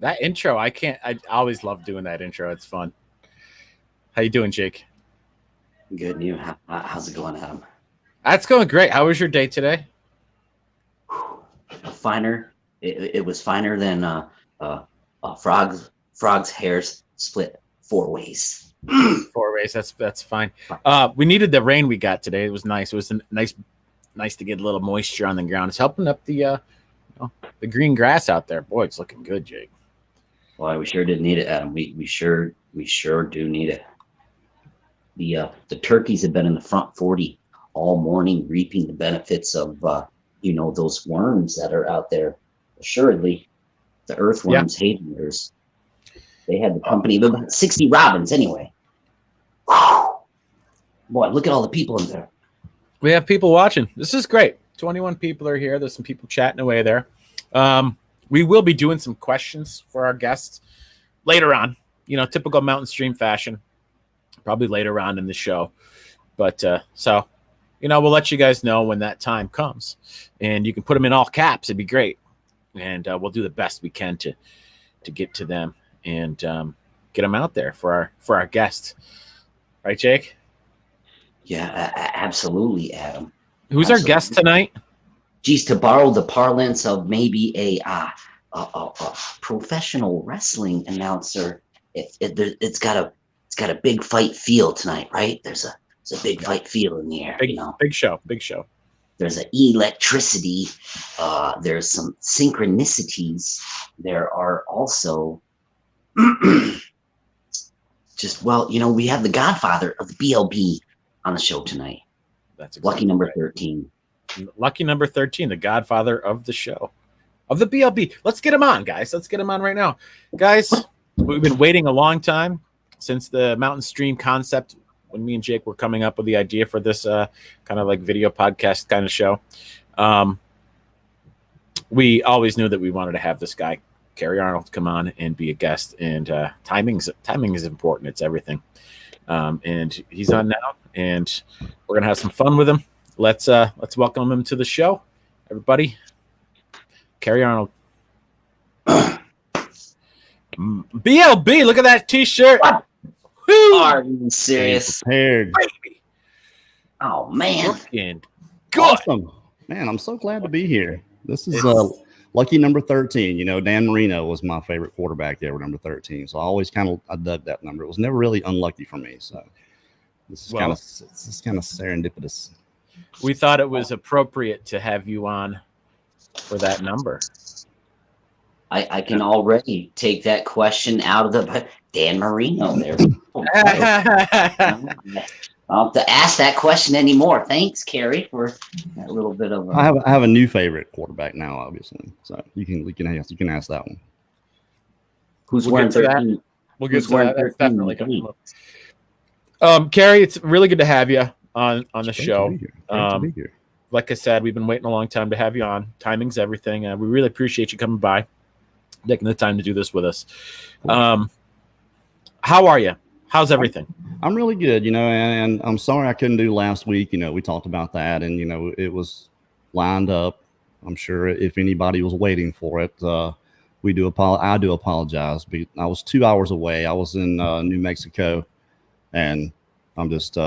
That intro, I always love doing that intro. It's fun. How you doing, Jake? Good. And you? How's it going, Adam? That's going great. How was your day today? Finer. It was finer than frog's hairs split 4 ways. 4 ways. That's fine. We needed the rain we got today. It was nice. It was nice to get a little moisture on the ground. It's helping up the green grass out there. Boy, it's looking good, Jake. Well, we sure did need it, Adam. We sure do need it. The turkeys have been in the front 40 all morning, reaping the benefits of those worms that are out there. Assuredly, the earthworms hating theirs. They had the company of about 60 robins anyway. Boy, look at all the people in there. We have people watching. This is great. 21 people are here. There's some people chatting away there. We will be doing some questions for our guests later on. Typical Mountain Stream fashion. Probably later on in the show. But we'll let you guys know when that time comes. And you can put them in all caps. It'd be great. And we'll do the best we can to get to them and get them out there for our guests. Right, Jake? Yeah, absolutely, Adam. Who's our guest tonight? Geez, to borrow the parlance of maybe a professional wrestling announcer, it's got a big fight feel tonight, right? There's a big fight feel in the air. Big show. There's an electricity. There's some synchronicities. There are also we have the Godfather of the BLB on the show tonight. That's exactly lucky number 13. Lucky number 13, the Godfather of the show, of the BLB. Let's get him on, guys. Let's get him on right now. Guys, we've been waiting a long time since the Mountain Stream concept, when me and Jake were coming up with the idea for this kind of like video podcast kind of show. We always knew that we wanted to have this guy, Kerry Arnold, come on and be a guest. And timing is important. It's everything. And he's on now, and we're gonna have some fun with him. Let's welcome him to the show, everybody. Kerry Arnold. BLB, look at that T-shirt. Are you serious? Prepared. Oh man, looking good. Awesome, man! I'm so glad to be here. This is lucky number 13. Dan Marino was my favorite quarterback ever, number 13. So I always I dug that number. It was never really unlucky for me. So this is kind of serendipitous. We thought it was appropriate to have you on for that number. I can already take that question out of the Dan Marino there. I don't have to ask that question anymore. Thanks, Kerry, for that little bit of. I have a new favorite quarterback now, obviously. So you can ask that one. Who's wearing 13? We'll get to that. That's definitely coming up. Kerry, it's really good to have you on the show. Great to be here. Like I said, we've been waiting a long time to have you on. Timing's everything. We really appreciate you coming by, taking the time to do this with us. How are you? How's everything? I'm really good, and I'm sorry I couldn't do last week. We talked about that, and it was lined up. I'm sure if anybody was waiting for it, I do apologize. But I was 2 hours away. I was in New Mexico, and I'm just.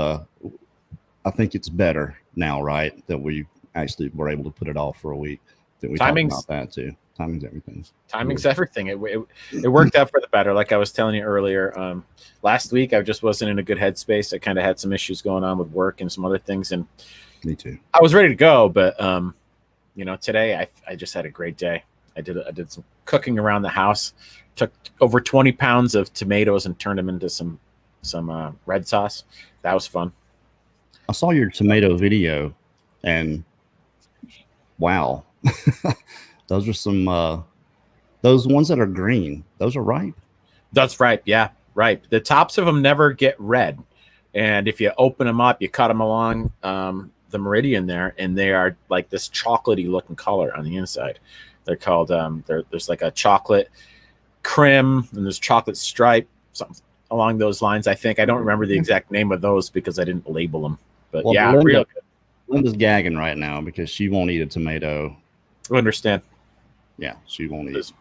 I think it's better now, right, that we actually were able to put it off for a week. That we talked about that too. Timing's everything. Timing's everything. It worked out for the better. Like I was telling you earlier, last week I just wasn't in a good headspace. I kind of had some issues going on with work and some other things, and me too. I was ready to go, but today I just had a great day. I did some cooking around the house. Took over 20 pounds of tomatoes and turned them into some red sauce. That was fun. I saw your tomato video, and wow. Those are some those ones that are green. Those are ripe. That's ripe. Yeah, ripe. The tops of them never get red, and if you open them up, you cut them along the meridian there, and they are like this chocolatey looking color on the inside. They're called there's like a chocolate creme and there's chocolate stripe, something along those lines. I think I don't remember the exact name of those because I didn't label them. But well, yeah, real good. Linda's gagging right now because she won't eat a tomato. I understand. Yeah, she won't eat.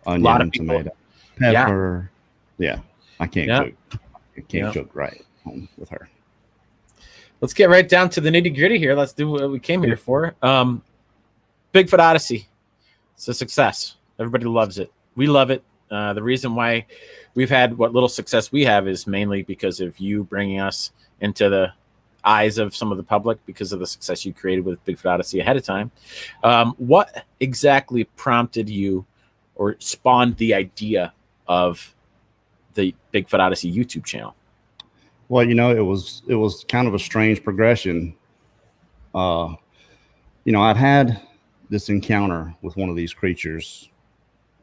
onion, of people. tomato, pepper. Yeah, I can't Yeah. cook. I can't cook right home with her. Let's get right down to the nitty gritty here. Let's do what we came here for. Bigfoot Odyssey. It's a success. Everybody loves it. We love it. The reason why we've had what little success we have is mainly because of you bringing us into the eyes of some of the public because of the success you created with Bigfoot Odyssey ahead of time. What exactly prompted you or spawned the idea of the Bigfoot Odyssey YouTube channel? Well, it was kind of a strange progression. I'd had this encounter with one of these creatures.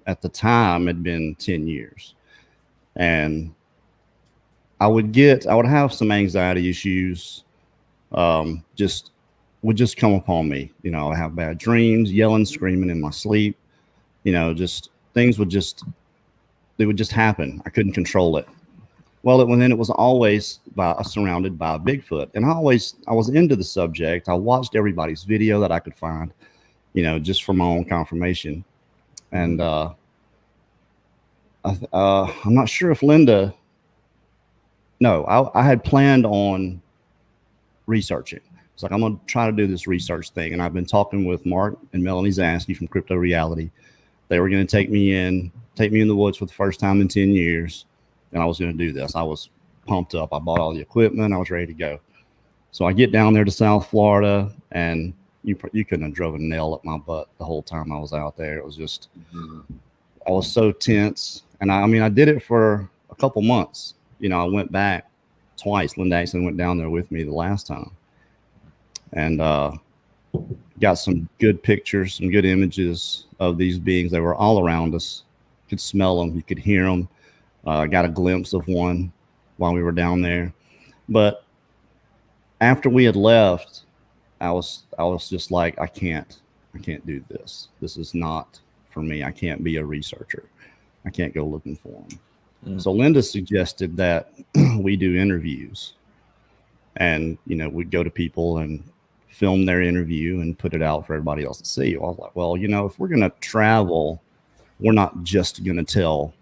At the time, it'd been 10 years, and I would have some anxiety issues. Would just come upon me. I'd have bad dreams, yelling, screaming in my sleep. Just things would just happen. I couldn't control it. Well, it was always surrounded by Bigfoot, and I was into the subject. I watched everybody's video that I could find, just for my own confirmation. And I'm not sure if Linda. No, I had planned on researching. It's like, I'm gonna try to do this research thing, and I've been talking with Mark and Melanie Zansky from Crypto Reality. They were going to take me in the woods for the first time in 10 years. And I was going to do this. I was pumped up. I bought all the equipment. I was ready to go. So I get down there to South Florida, and you couldn't have driven a nail up my butt the whole time I was out there. It was just, I was so tense. And I did it for a couple months. I went back twice. Linda actually went down there with me the last time. And got some good pictures, some good images of these beings. They were all around us. You could smell them. You could hear them. Got a glimpse of one while we were down there. But after we had left, I was just like, I can't do this. This is not for me. I can't be a researcher. I can't go looking for them. So Linda suggested that we do interviews, and we'd go to people and film their interview and put it out for everybody else to see. I was like, well, if we're going to travel, we're not just going to tell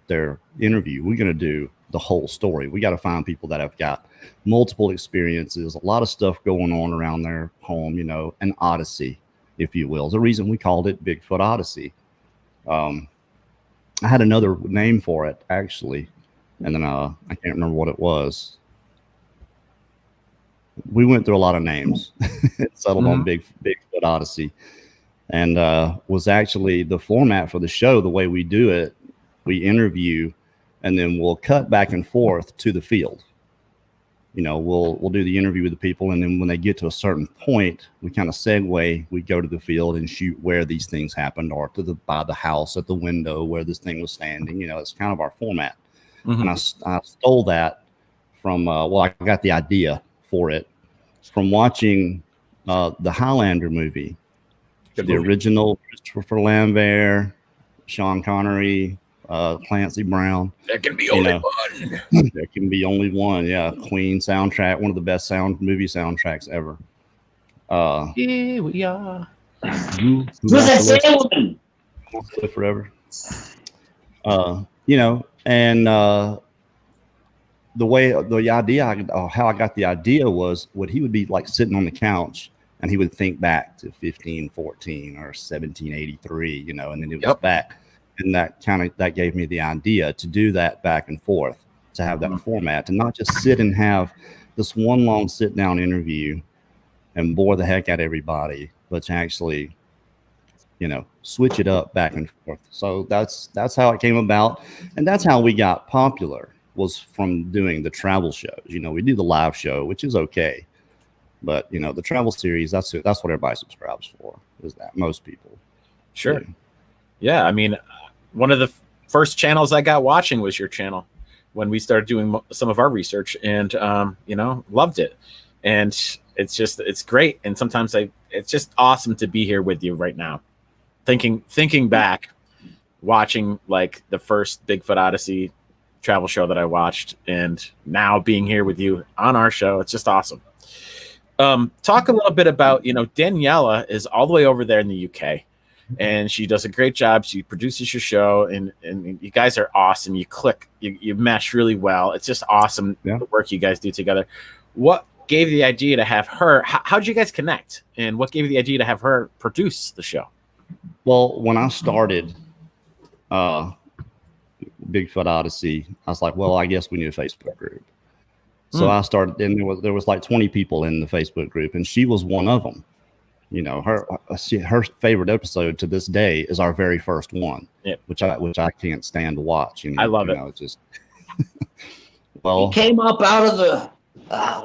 their interview. We're going to do the whole story. We got to find people that have got multiple experiences, a lot of stuff going on around their home, an odyssey, if you will. The reason we called it Bigfoot Odyssey. I had another name for it, actually, and then I can't remember what it was. We went through a lot of names. It settled on Bigfoot Odyssey, and was actually the format for the show. The way we do it, we interview, and then we'll cut back and forth to the field. We'll do the interview with the people, and then when they get to a certain point, we kind of segue. We go to the field and shoot where these things happened, or by the house at the window where this thing was standing. It's kind of our format. And I stole that from. I got the idea for it from watching the Highlander movie, original Christopher Lambert, Sean Connery, Clancy Brown. There can be only one. There can be only one. Yeah, Queen soundtrack, one of the best movie soundtracks ever. Here we are. Who's that saying? Live forever. And the idea, how I got the idea was, he would be like sitting on the couch, and he would think back to 1514 or 1783, and then it was back. And that gave me the idea to do that back and forth, to have that format, to not just sit and have this one long sit down interview and bore the heck out of everybody, but to actually, switch it up back and forth. So that's how it came about. And that's how we got popular, was from doing the travel shows. We do the live show, which is okay. But, the travel series, that's what everybody subscribes for, is that, most people. Sure. Yeah. One of the first channels I got watching was your channel when we started doing some of our research, and, loved it. And it's great. And sometimes it's just awesome to be here with you right now. Thinking back, watching like the first Bigfoot Odyssey travel show that I watched, and now being here with you on our show, it's just awesome. Talk a little bit about, Daniela is all the way over there in the UK. and she does a great job. She produces your show, and you guys are awesome. You click, you mesh really well. It's just awesome the work you guys do together. What gave you the idea to have her? How did you guys connect, and what gave you the idea to have her produce the show? Well, when I started Bigfoot Odyssey, I was like, well, I guess we need a Facebook group. So I started, and there was like 20 people in the Facebook group, and she was one of them. You know, her favorite episode to this day is our very first one, which I can't stand to watch. You know, I love it. Know, just well, he came up out of the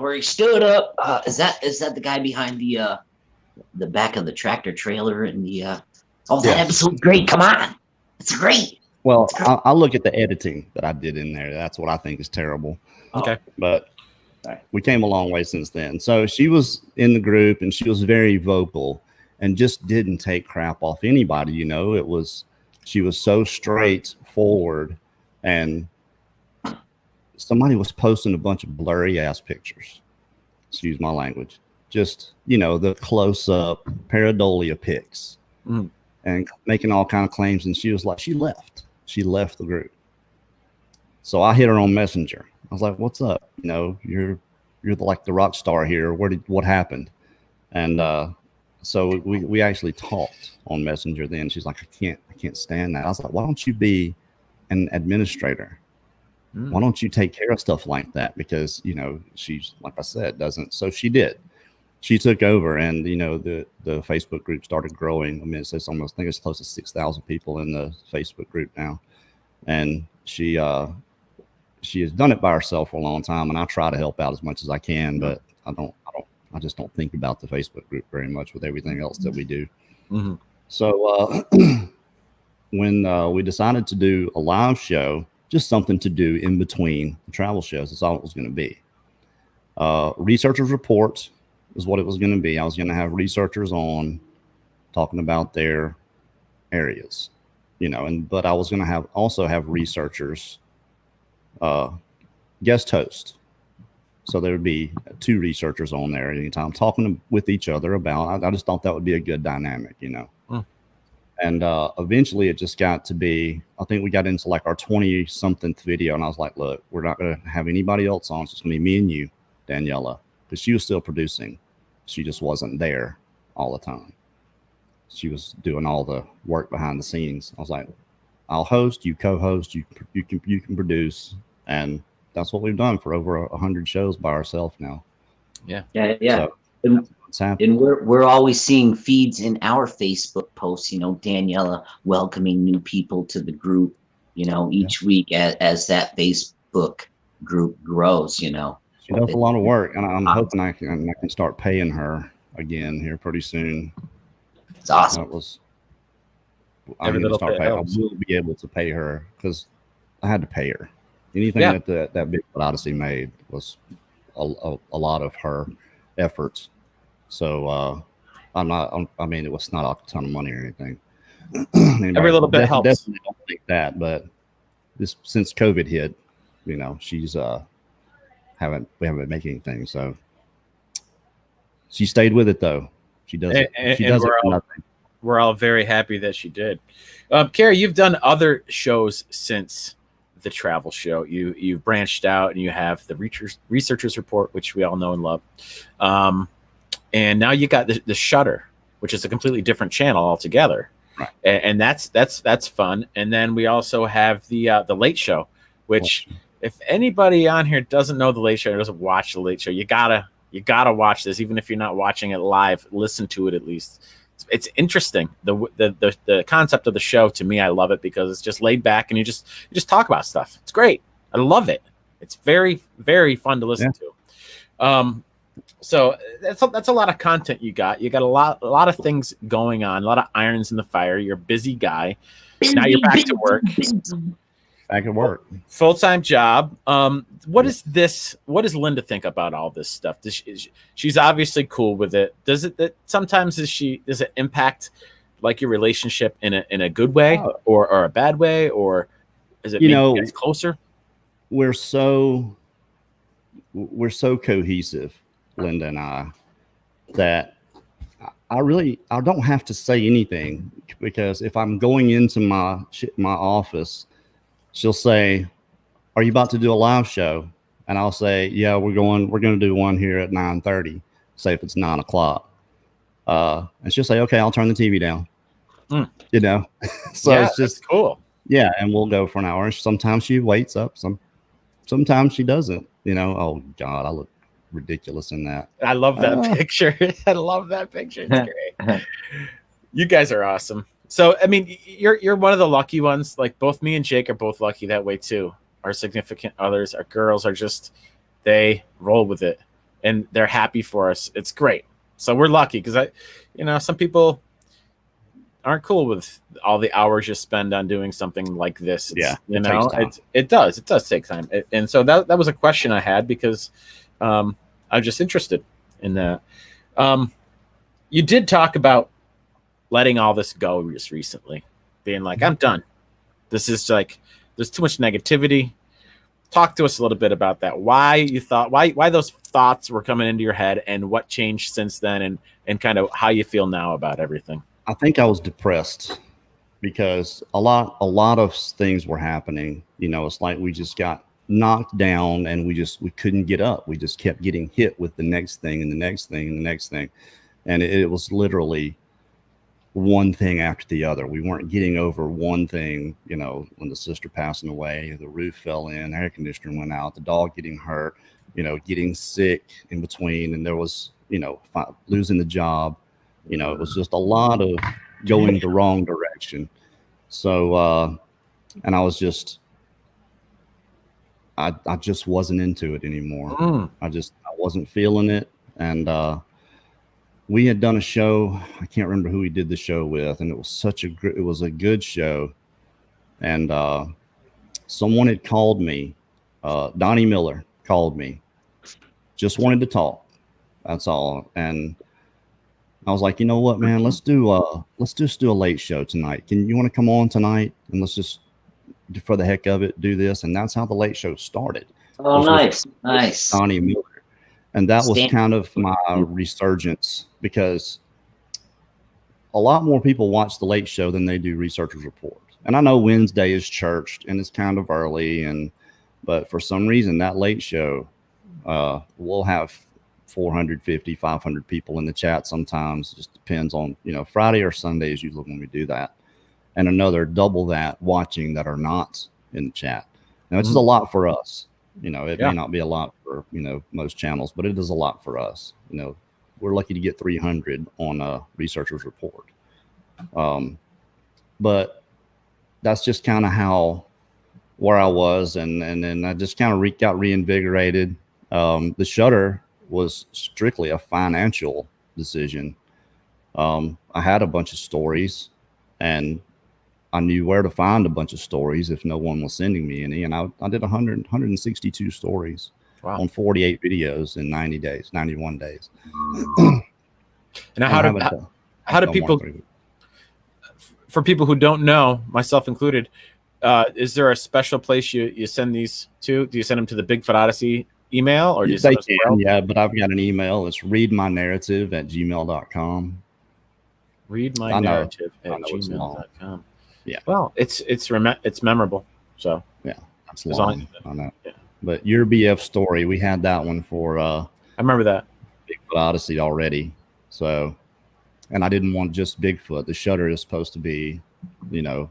where he stood up. Is that the guy behind the back of the tractor trailer and the? That episode's great. Come on, it's great. Well, I look at the editing that I did in there. That's what I think is terrible. Okay, but we came a long way since then. So she was in the group, and she was very vocal and just didn't take crap off anybody. You know, she was so straightforward, and somebody was posting a bunch of blurry ass pictures. Excuse my language. Just, you know, the close up pareidolia pics and making all kind of claims. And she was like, she left the group. So I hit her on Messenger. I was like, "What's up? You know, you're like the rock star here. What happened?" And so we actually talked on Messenger. Then she's like, "I can't stand that." I was like, "Why don't you be an administrator? Why don't you take care of stuff like that?" Because, you know, she's, like I said, doesn't. So she did. She took over, and, you know, the Facebook group started growing. I mean, it's almost, I think it's close to 6,000 people in the Facebook group now, and she has done it by herself for a long time, and I try to help out as much as I can, but I just don't think about the Facebook group very much with everything else that we do. So when we decided to do a live show, just something to do in between the travel shows, that's all it was going to be. Researchers report is what it was going to be. I was going to have researchers on talking about their areas, you know, but I was going to also have researchers guest host. So there would be 2 researchers on there at any time talking with each other about, I just thought that would be a good dynamic, you know. And eventually it just got to be, I think we got into like our 20 something video, and I was like, look, we're not going to have anybody else on. It's just going to be me and you, Daniela, because she was still producing. She just wasn't there all the time. She was doing all the work behind the scenes. I was like, I'll host, you co-host, you can produce, and that's what we've done for over 100 shows by ourselves now. Yeah. So and we're always seeing feeds in our Facebook posts, you know, Daniela welcoming new people to the group, you know, each week as that Facebook group grows, you know. She does a lot of work, and I'm hoping I can start paying her again here pretty soon. It's awesome. I will be able to pay her, because I had to pay her. Anything that Bigfoot Odyssey made was a lot of her efforts. So I mean, it was not a ton of money or anything. Every little bit helps. Definitely don't think that, but since COVID hit, you know, she's we haven't been making anything. So she stayed with it, though. She does it. She does it for nothing. We're all very happy that she did. Kerry, you've done other shows since the travel show. You've branched out, and you have the Researchers Report, which we all know and love. And now you got the Shutter, which is a completely different channel altogether. Right. And that's fun. And then we also have the Late Show, which if anybody on here doesn't know the Late Show or doesn't watch the Late Show, you gotta watch this. Even if you're not watching it live, listen to it at least. It's interesting. The concept of the show, to me, I love it because it's just laid back and you just talk about stuff. It's great. I love it. It's very, very fun to listen to. So that's a lot of content you got. You got a lot of things going on, a lot of irons in the fire. You're a busy guy. Now you're back to work. Back at work. Full-time job. What does Linda think about all this stuff? She's obviously cool with it. Does it impact like your relationship in a good way or a bad way, or is it, you know, guys closer? We're so cohesive, Linda and I, that I don't have to say anything, because if I'm going into my office, she'll say, "Are you about to do a live show?" And I'll say, "Yeah, we're going to do one here at 9:30." Say if it's 9 o'clock, and she'll say, "Okay, I'll turn the TV down." Mm. You know, so Yeah, it's just that's cool. yeah, and we'll go for an hour. Sometimes she waits up, sometimes she doesn't. You know, oh God, I look ridiculous in that. I love that picture. I love that picture. It's great. You guys are awesome. So, I mean, you're one of the lucky ones. Like, both me and Jake are both lucky that way too. Our significant others, our girls, are just, they roll with it and they're happy for us. It's great. So we're lucky, because some people aren't cool with all the hours you spend on doing something like this. It does take time. And so that was a question I had, because I'm just interested in that. You did talk about letting all this go just recently, being like, I'm done. This is like, there's too much negativity. Talk to us a little bit about that. Why those thoughts were coming into your head, and what changed since then, and kind of how you feel now about everything. I think I was depressed because a lot of things were happening. You know, it's like we just got knocked down and we couldn't get up. We just kept getting hit with the next thing and the next thing and the next thing. And it was literally one thing after the other. We weren't getting over one thing. You know, when the sister passing away, the roof fell in, air conditioner went out, the dog getting hurt, you know, getting sick in between. And there was, you know, losing the job. You know, it was just a lot of going the wrong direction. So, and I just wasn't into it anymore. I wasn't feeling it. And, we had done a show. I can't remember who we did the show with, and it was a good show. And someone had called me. Donnie Miller called me. Just wanted to talk. That's all. And I was like, you know what, man? Let's just do a late show tonight. You want to come on tonight, and let's just, for the heck of it, do this. And that's how the late show started. Oh, nice. Donnie Miller. And that was kind of my resurgence, because a lot more people watch the late show than they do Researchers Report. And I know Wednesday is churched and it's kind of early, but for some reason that late show, we'll have 450, 500 people in the chat sometimes. It just depends on, you know, Friday or Sunday is usually when we do that. And another double that watching that are not in the chat. Now, it's just a lot for us. You know, it may not be a lot for, you know, most channels, but it is a lot for us. You know, we're lucky to get 300 on a Researchers Report. But that's just kind of where I was. And then I just kind of got reinvigorated. The shutter was strictly a financial decision. I had a bunch of stories, and I knew where to find a bunch of stories if no one was sending me any. And I did 162 stories on 48 videos in 91 days. Now, how do people, for people who don't know, myself included, is there a special place you send these to? Do you send them to the Bigfoot Odyssey email, or do you send them somewhere else? Yeah, but I've got an email. It's readmynarrative@gmail.com. Readmynarrative@gmail.com. Yeah. Well, it's memorable. So yeah, that's long. I know. Yeah. But your BF story, we had that one for I remember that Bigfoot Odyssey already. So, and I didn't want just Bigfoot. The shutter is supposed to be, you know,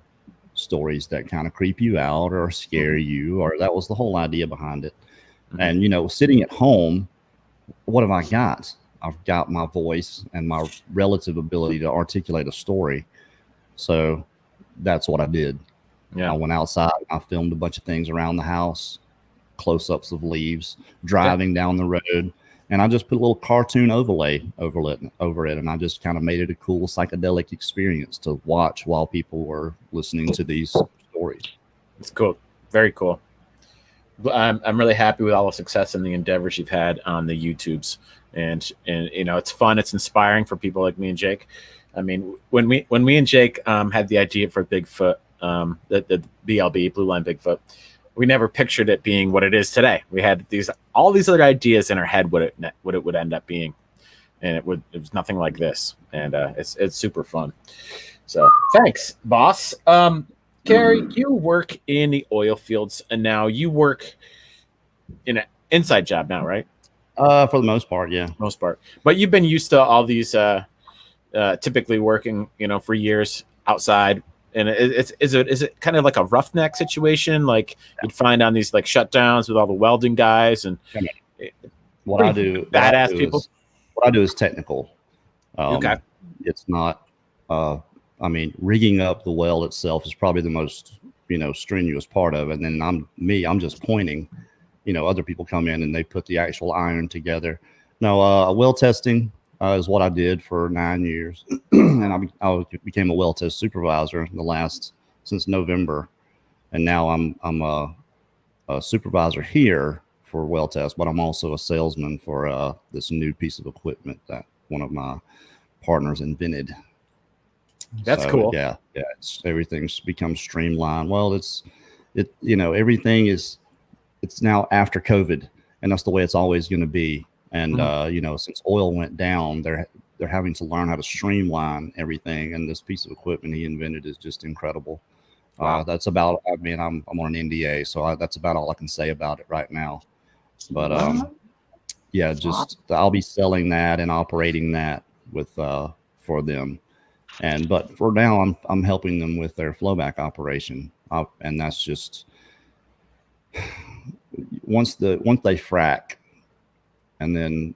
stories that kind of creep you out or scare you, or that was the whole idea behind it. And, you know, sitting at home, what have I got? I've got my voice and my relative ability to articulate a story. So that's what I did. Yeah. I went outside. I filmed a bunch of things around the house, close-ups of leaves, driving down the road. And I just put a little cartoon overlay over it. And I just kind of made it a cool psychedelic experience to watch while people were listening to these stories. It's cool. Very cool. I'm really happy with all the success and the endeavors you've had on the YouTubes. And you know, it's fun. It's inspiring for people like me and Jake. I mean, when me and Jake had the idea for Bigfoot, the BLB, Blue Line Bigfoot, we never pictured it being what it is today. We had all these other ideas in our head what it would end up being. and it was nothing like this, and it's super fun. So thanks, boss. Kerry, you work in the oil fields, and now you work in an inside job now, right? For the most part, yeah. Most part, but you've been used to all these typically working, for years outside. And is it kind of like a roughneck situation, like you'd find on these like shutdowns with all the welding guys and what I do is technical. Okay. It's not. Rigging up the weld itself is probably the most strenuous part of it. And then I'm just pointing. Other people come in and they put the actual iron together. No, weld testing is what I did for 9 years, and I became a weld test supervisor since November, and now I'm a supervisor here for weld test, but I'm also a salesman for this new piece of equipment that one of my partners invented. That's cool. Yeah. Everything's become streamlined. Well, everything is. It's now after COVID, and that's the way it's always going to be. And since oil went down, they're having to learn how to streamline everything. And this piece of equipment he invented is just incredible. Wow. That's about. I'm on an NDA, so that's about all I can say about it right now. But I'll be selling that and operating that with for them. But for now, I'm helping them with their flowback operation, and that's just once they frack. And then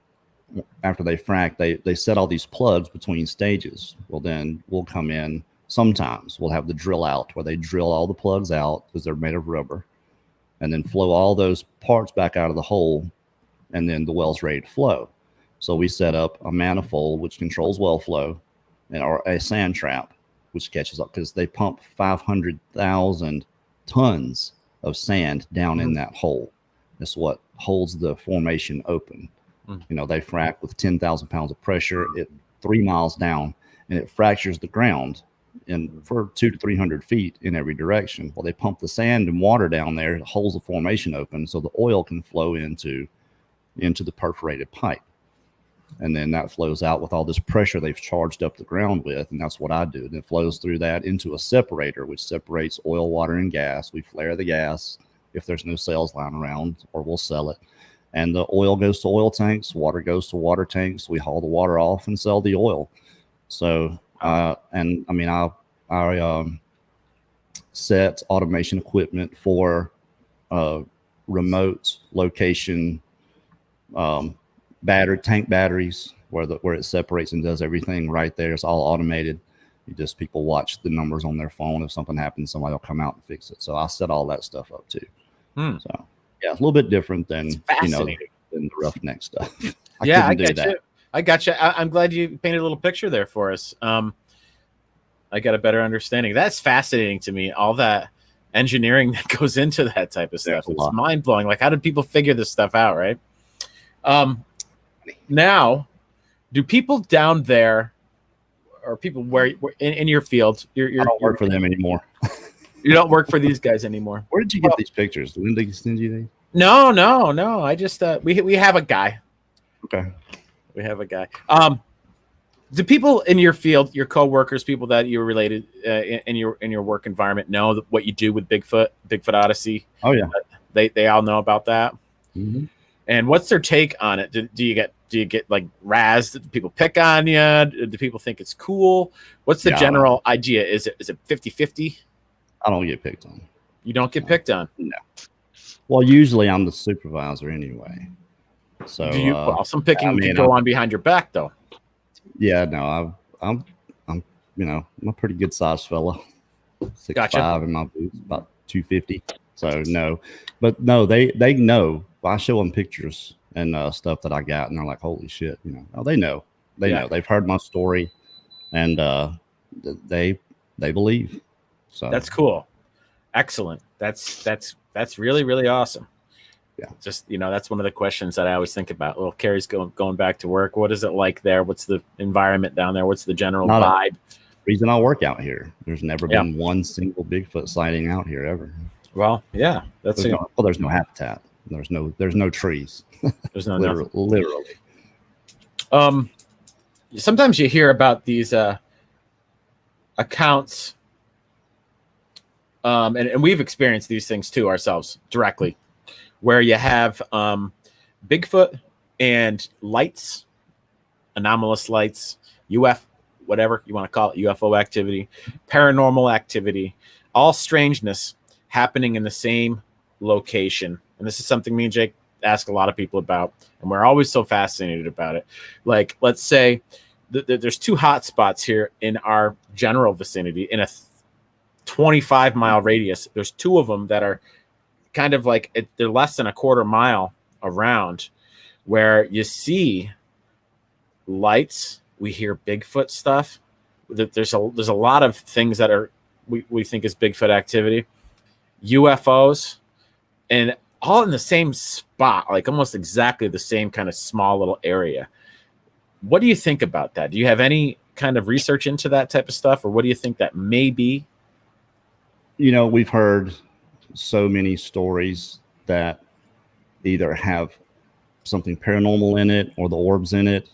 after they frack, they set all these plugs between stages. Well, then we'll come in. Sometimes we'll have the drill out where they drill all the plugs out because they're made of rubber, and then flow all those parts back out of the hole, and then the well's ready to flow. So we set up a manifold which controls well flow, or a sand trap which catches up, because they pump 500,000 tons of sand down in that hole. That's what holds the formation open. They frack with 10,000 pounds of pressure at 3 miles down, and it fractures the ground for 200 to 300 feet in every direction. Well, they pump the sand and water down there, it holds the formation open so the oil can flow into the perforated pipe. And then that flows out with all this pressure they've charged up the ground with, and that's what I do. And it flows through that into a separator, which separates oil, water, and gas. We flare the gas if there's no sales line around, or we'll sell it. And the oil goes to oil tanks, water goes to water tanks. We haul the water off and sell the oil. So, I set automation equipment for remote location tank batteries where it separates and does everything right there. It's all automated. People watch the numbers on their phone. If something happens, somebody will come out and fix it. So I set all that stuff up too. So yeah, it's a little bit different than than the roughneck stuff. I got you. I'm glad you painted a little picture there for us. I got a better understanding. That's fascinating to me. All that engineering that goes into that type of stuff. It's mind blowing. Like, how did people figure this stuff out, right? Now, do people down there, or people where in your field, I don't work for them anymore. You don't work for these guys anymore. Where did you get these pictures? Did they send you these? No. I just we have a guy. Okay. We have a guy. Do people in your field, your coworkers, people that you're related in your work environment, know what you do with Bigfoot Odyssey? Oh yeah, they all know about that. Mm-hmm. And what's their take on it? Do you get like razzed? Do people pick on you? Do people think it's cool? What's the general idea? Is it 50-50? I don't get picked on. You don't get picked on? No. Well, usually I'm the supervisor anyway. So do you? Well, some picking can go on behind your back, though. Yeah, no, I'm I'm a pretty good sized fella. 6'5" in my boots, about 250. So no, but no, they know. I show them pictures and stuff that I got, and they're like, "Holy shit!" Oh, they know. They know. They've heard my story, and they believe. So that's cool. Excellent. That's really, really awesome. Yeah. Just, that's one of the questions that I always think about. Well, Kerry's going back to work. What is it like there? What's the environment down there? What's the general vibe? Reason I work out here. There's never been one single Bigfoot sighting out here ever. Well, yeah. There's no habitat. There's no trees. There's no literally. sometimes you hear about these accounts, and we've experienced these things too ourselves directly, where you have Bigfoot and lights, anomalous lights, whatever you want to call it, UFO activity, paranormal activity, all strangeness happening in the same location. And this is something me and Jake ask a lot of people about, and we're always so fascinated about it. Like, let's say there's two hot spots here in our general vicinity in a 25-mile radius. There's two of them that are kind of like, they're less than a quarter mile around, where you see lights, we hear Bigfoot stuff. There's a lot of things that are we think is Bigfoot activity, UFOs, and all in the same spot, like almost exactly the same kind of small little area. What do you think about that? Do you have any kind of research into that type of stuff, or what do you think that may be? You know, we've heard so many stories that either have something paranormal in it or the orbs in it,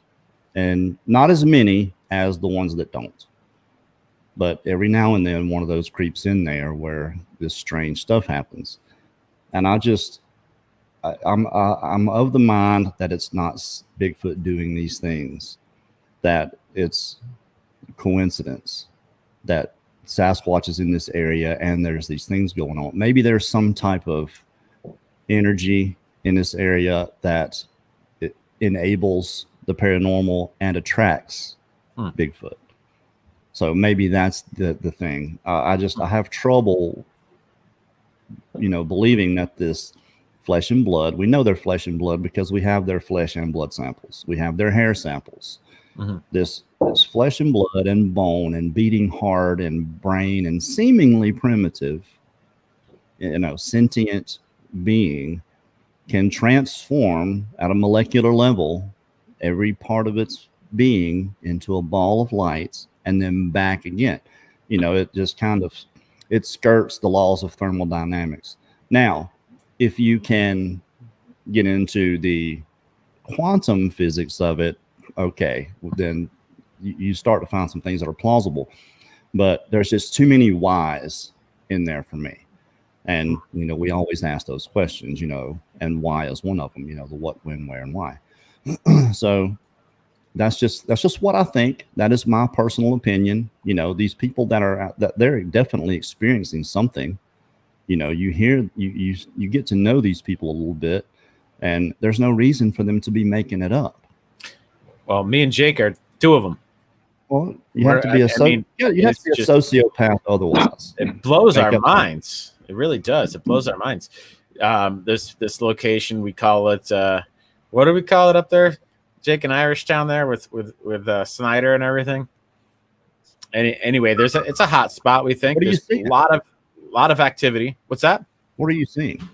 and not as many as the ones that don't. But every now and then one of those creeps in there where this strange stuff happens. And I'm of the mind that it's not Bigfoot doing these things, that it's coincidence that Sasquatch is in this area and there's these things going on. Maybe there's some type of energy in this area that it enables the paranormal and attracts Bigfoot. So maybe that's the thing. I have trouble, believing that this flesh and blood, we know they're flesh and blood because we have their flesh and blood samples. We have their hair samples. Mm-hmm. This flesh and blood and bone and beating heart and brain and seemingly primitive, sentient being can transform at a molecular level every part of its being into a ball of light and then back again. It just it skirts the laws of thermodynamics. Now, if you can get into the quantum physics of it, okay, then you start to find some things that are plausible. But there's just too many whys in there for me. And, we always ask those questions, and why is one of them, the what, when, where, and why. So that's just what I think. That is my personal opinion. These people that they're definitely experiencing something. You hear, you get to know these people a little bit, and there's no reason for them to be making it up. Well, me and Jake are two of them. Well, you have to be a sociopath otherwise. It blows our minds. It really does. It blows our minds. This location, we call it, what do we call it up there, Jake, in Irish Town there with Snyder and everything? Anyway, it's a hot spot, we think. There's a lot of activity. What's that? What are you seeing?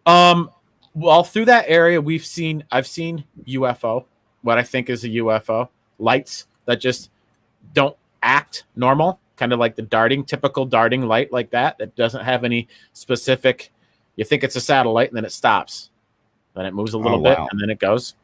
Well, through that area, I've seen UFO, what I think is a UFO, lights that just don't act normal, kind of like the typical darting light like that doesn't have any specific, you think it's a satellite and then it stops. Then it moves a little bit and then it goes.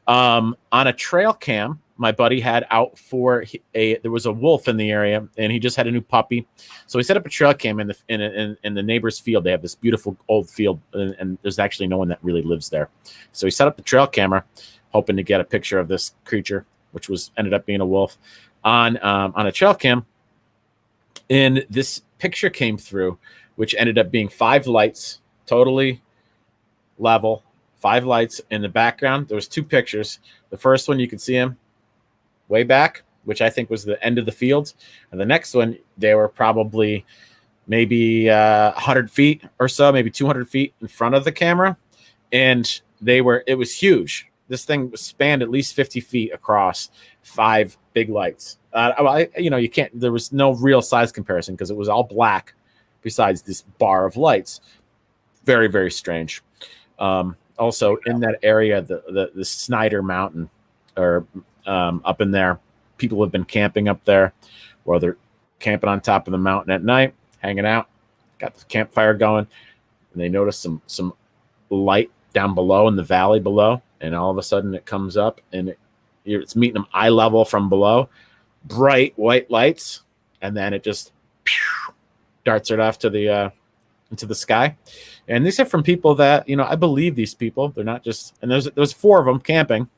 On a trail cam, my buddy had out there was a wolf in the area and he just had a new puppy. So he set up a trail cam in the neighbor's field. They have this beautiful old field and there's actually no one that really lives there. So he set up the trail camera hoping to get a picture of this creature, which ended up being a wolf on a trail cam. And this picture came through, which ended up being 5 lights, totally level, 5 lights in the background. There was 2 pictures. The first one, you could see him way back, which I think was the end of the field. And the next one, they were probably maybe 100 feet or so, maybe 200 feet in front of the camera. And it was huge. This thing spanned at least 50 feet across, 5 big lights. You can't, there was no real size comparison because it was all black besides this bar of lights. Very, very strange. Also in that area, the Snyder Mountain or up in there, people have been camping up there, or they're camping on top of the mountain at night, hanging out, got the campfire going, and they notice some light down below in the valley below, and all of a sudden it comes up and it's meeting them eye level from below, bright white lights, and then it just darts it off to the into the sky. And these are from people that, I believe these people. They're not just, and there's 4 of them camping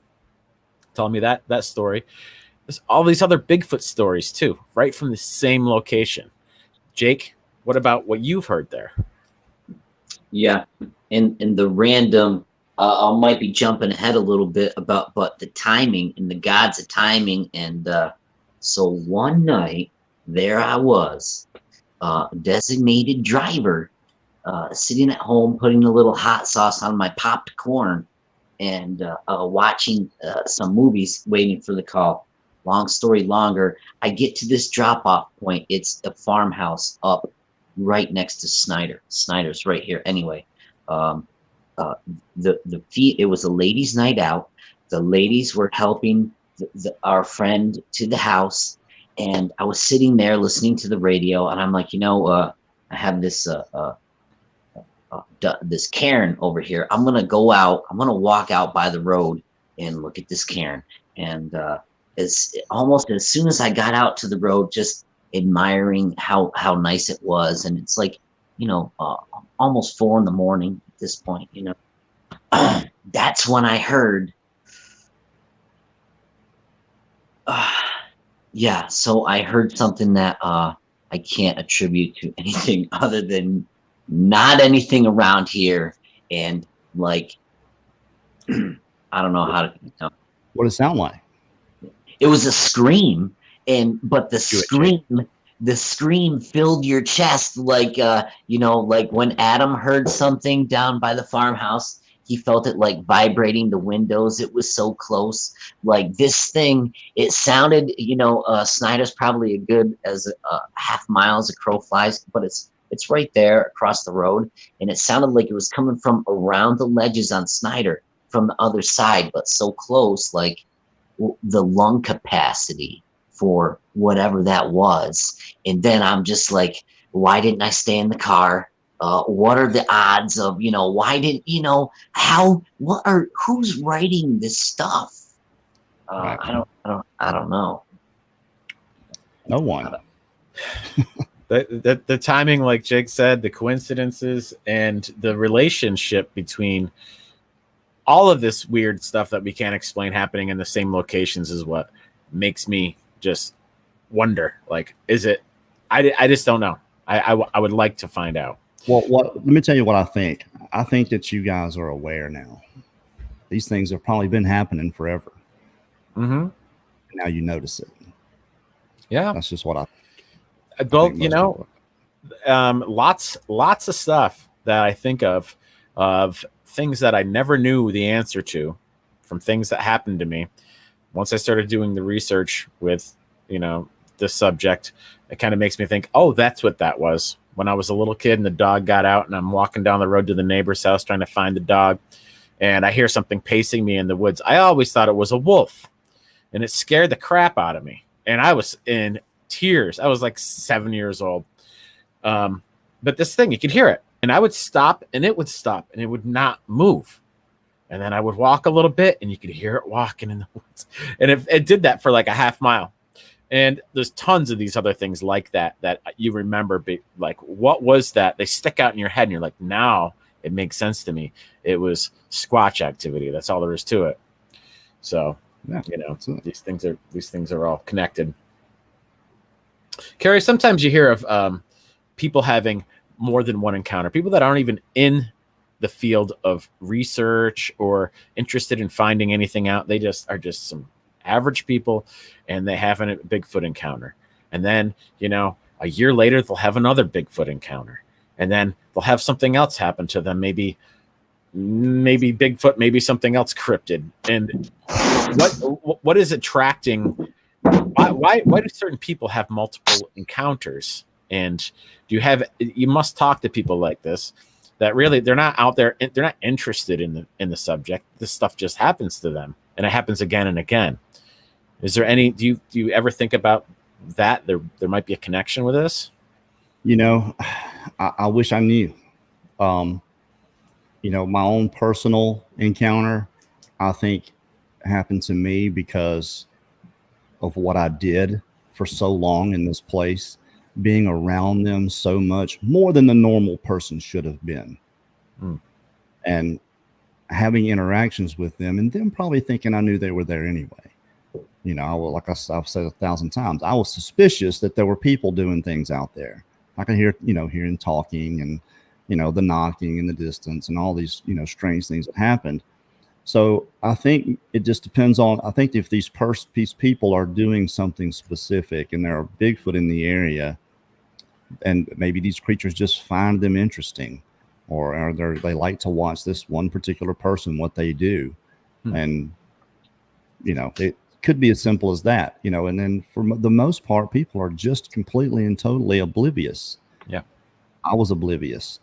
telling me that story. There's all these other Bigfoot stories too, right from the same location. Jake, what about what you've heard there? Yeah, and the random, I might be jumping ahead a little bit but the timing and the gods of timing. And so one night there I was, designated driver, sitting at home putting a little hot sauce on my popped corn and watching some movies, waiting for the call. Long story longer, I get to this drop-off point. It's a farmhouse up right next to Snyder. Snyder's right here. Anyway, it was a ladies' night out. The ladies were helping our friend to the house, and I was sitting there listening to the radio, and I'm like, I have this this cairn over here. I'm gonna go out. I'm gonna walk out by the road and look at this cairn. And as soon as I got out to the road, just admiring how nice it was. And it's like, almost 4 in the morning at this point. That's when I heard. Yeah, so I heard something that I can't attribute to anything other than not anything around here, and like I don't know how to. What does it sound like? It was a scream, but the scream filled your chest like like when Adam heard something down by the farmhouse. He felt it like vibrating the windows. It was so close. Like this thing, it sounded, Snyder's probably a good as a half mile as a crow flies, but it's right there across the road. And it sounded like it was coming from around the ledges on Snyder from the other side, but so close, like the lung capacity for whatever that was. And then I'm just like, why didn't I stay in the car? What are the odds of, why didn't, who's writing this stuff? Right. I don't know. No one. The timing, like Jake said, the coincidences and the relationship between all of this weird stuff that we can't explain happening in the same locations is what makes me just wonder, like, is it, I just don't know. I would like to find out. Well, let me tell you what I think. I think that you guys are aware now. These things have probably been happening forever. Mm-hmm. Now you notice it. Yeah. That's just what I Well, lots of stuff that I think of things that I never knew the answer to from things that happened to me. Once I started doing the research with, this subject, it kind of makes me think, oh, that's what that was. When I was a little kid and the dog got out and I'm walking down the road to the neighbor's house trying to find the dog, and I hear something pacing me in the woods. I always thought it was a wolf, and it scared the crap out of me. And I was in tears. I was like 7 years old. But this thing, you could hear it, and I would stop and it would stop and it would not move. And then I would walk a little bit and you could hear it walking in the woods. And it did that for like a half mile. And there's tons of these other things like that you remember, like, what was that? They stick out in your head and you're like, now it makes sense to me. It was Squatch activity. That's all there is to it. So, yeah, these things are all connected. Kerry, sometimes you hear of people having more than one encounter, people that aren't even in the field of research or interested in finding anything out. They just are just some average people, and they have a Bigfoot encounter. And then, a year later, they'll have another Bigfoot encounter. And then they'll have something else happen to them. Maybe Bigfoot, maybe something else cryptid. And what is attracting? Why do certain people have multiple encounters? And you must talk to people like this that really they're not out there, they're not interested in the subject. This stuff just happens to them, and it happens again and again. Is there any? Do you ever think about that? There might be a connection with this. I wish I knew. My own personal encounter, I think happened to me because of what I did for so long in this place, being around them so much more than the normal person should have been. And having interactions with them, and them probably thinking I knew they were there anyway. You know, like I've said 1,000 times, I was suspicious that there were people doing things out there. I could hearing talking and, the knocking in the distance and all these, strange things that happened. So I think it just depends on, I think if these people are doing something specific and there are Bigfoot in the area, and maybe these creatures just find them interesting, or they like to watch this one particular person, what they do. And, it could be as simple as that, and then for the most part, people are just completely and totally oblivious. Yeah. I was oblivious.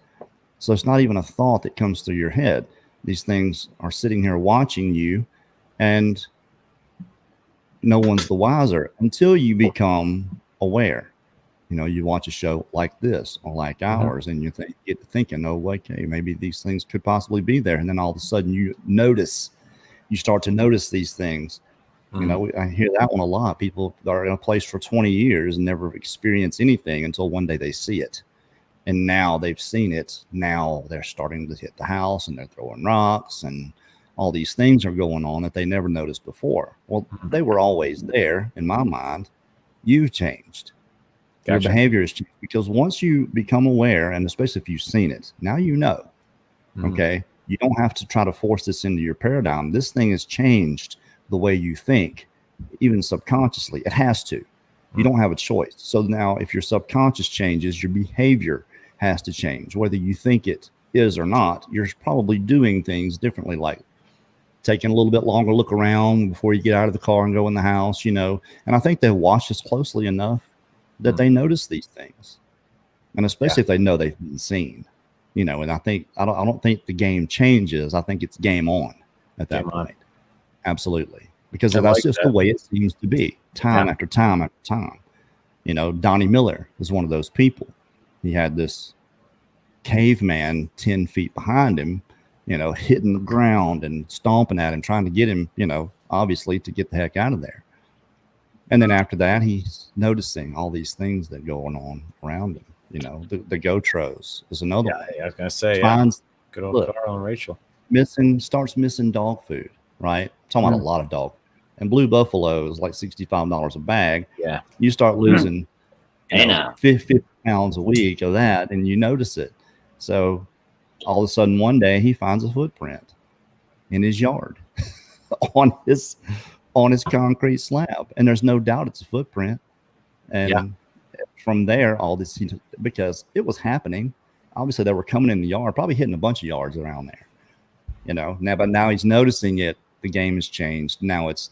So it's not even a thought that comes through your head. These things are sitting here watching you, and no one's the wiser until you become aware. You watch a show like this or like ours, and you get to thinking, oh, okay, maybe these things could possibly be there. And then all of a sudden you start to notice these things. I hear that one a lot. People are in a place for 20 years and never experience anything until one day they see it. And now they've seen it. Now they're starting to hit the house and they're throwing rocks, and all these things are going on that they never noticed before. Well, they were always there in my mind. You've changed. Gotcha. Your behavior has changed, because once you become aware, and especially if you've seen it, now you know. Okay. You don't have to try to force this into your paradigm. This thing has changed the way you think, even subconsciously. It has to. You don't have a choice. So now if your subconscious changes, your behavior has to change. Whether you think it is or not, you're probably doing things differently, like taking a little bit longer look around before you get out of the car and go in the house, And I think they watch us closely enough that they notice these things. And especially if they know they've been seen, and I don't think the game changes. I think it's game on at that point. Absolutely. Because that's just the way it seems to be, time after time after time. Donnie Miller is one of those people. He had this caveman 10 feet behind him, hitting the ground and stomping at him, trying to get him, obviously to get the heck out of there. And then after that, he's noticing all these things that are going on around him. The Gotros is another one. I was going to say, good old Carl and Rachel. Starts missing dog food, right? I'm talking about a lot of dog. And blue buffalo is like $65 a bag. Yeah. You start losing 50 pounds a week of that, and you notice it. So all of a sudden one day he finds a footprint in his yard on his concrete slab. And there's no doubt it's a footprint. And from there, all this, because it was happening. Obviously they were coming in the yard, probably hitting a bunch of yards around there. But now he's noticing it. The game has changed. Now it's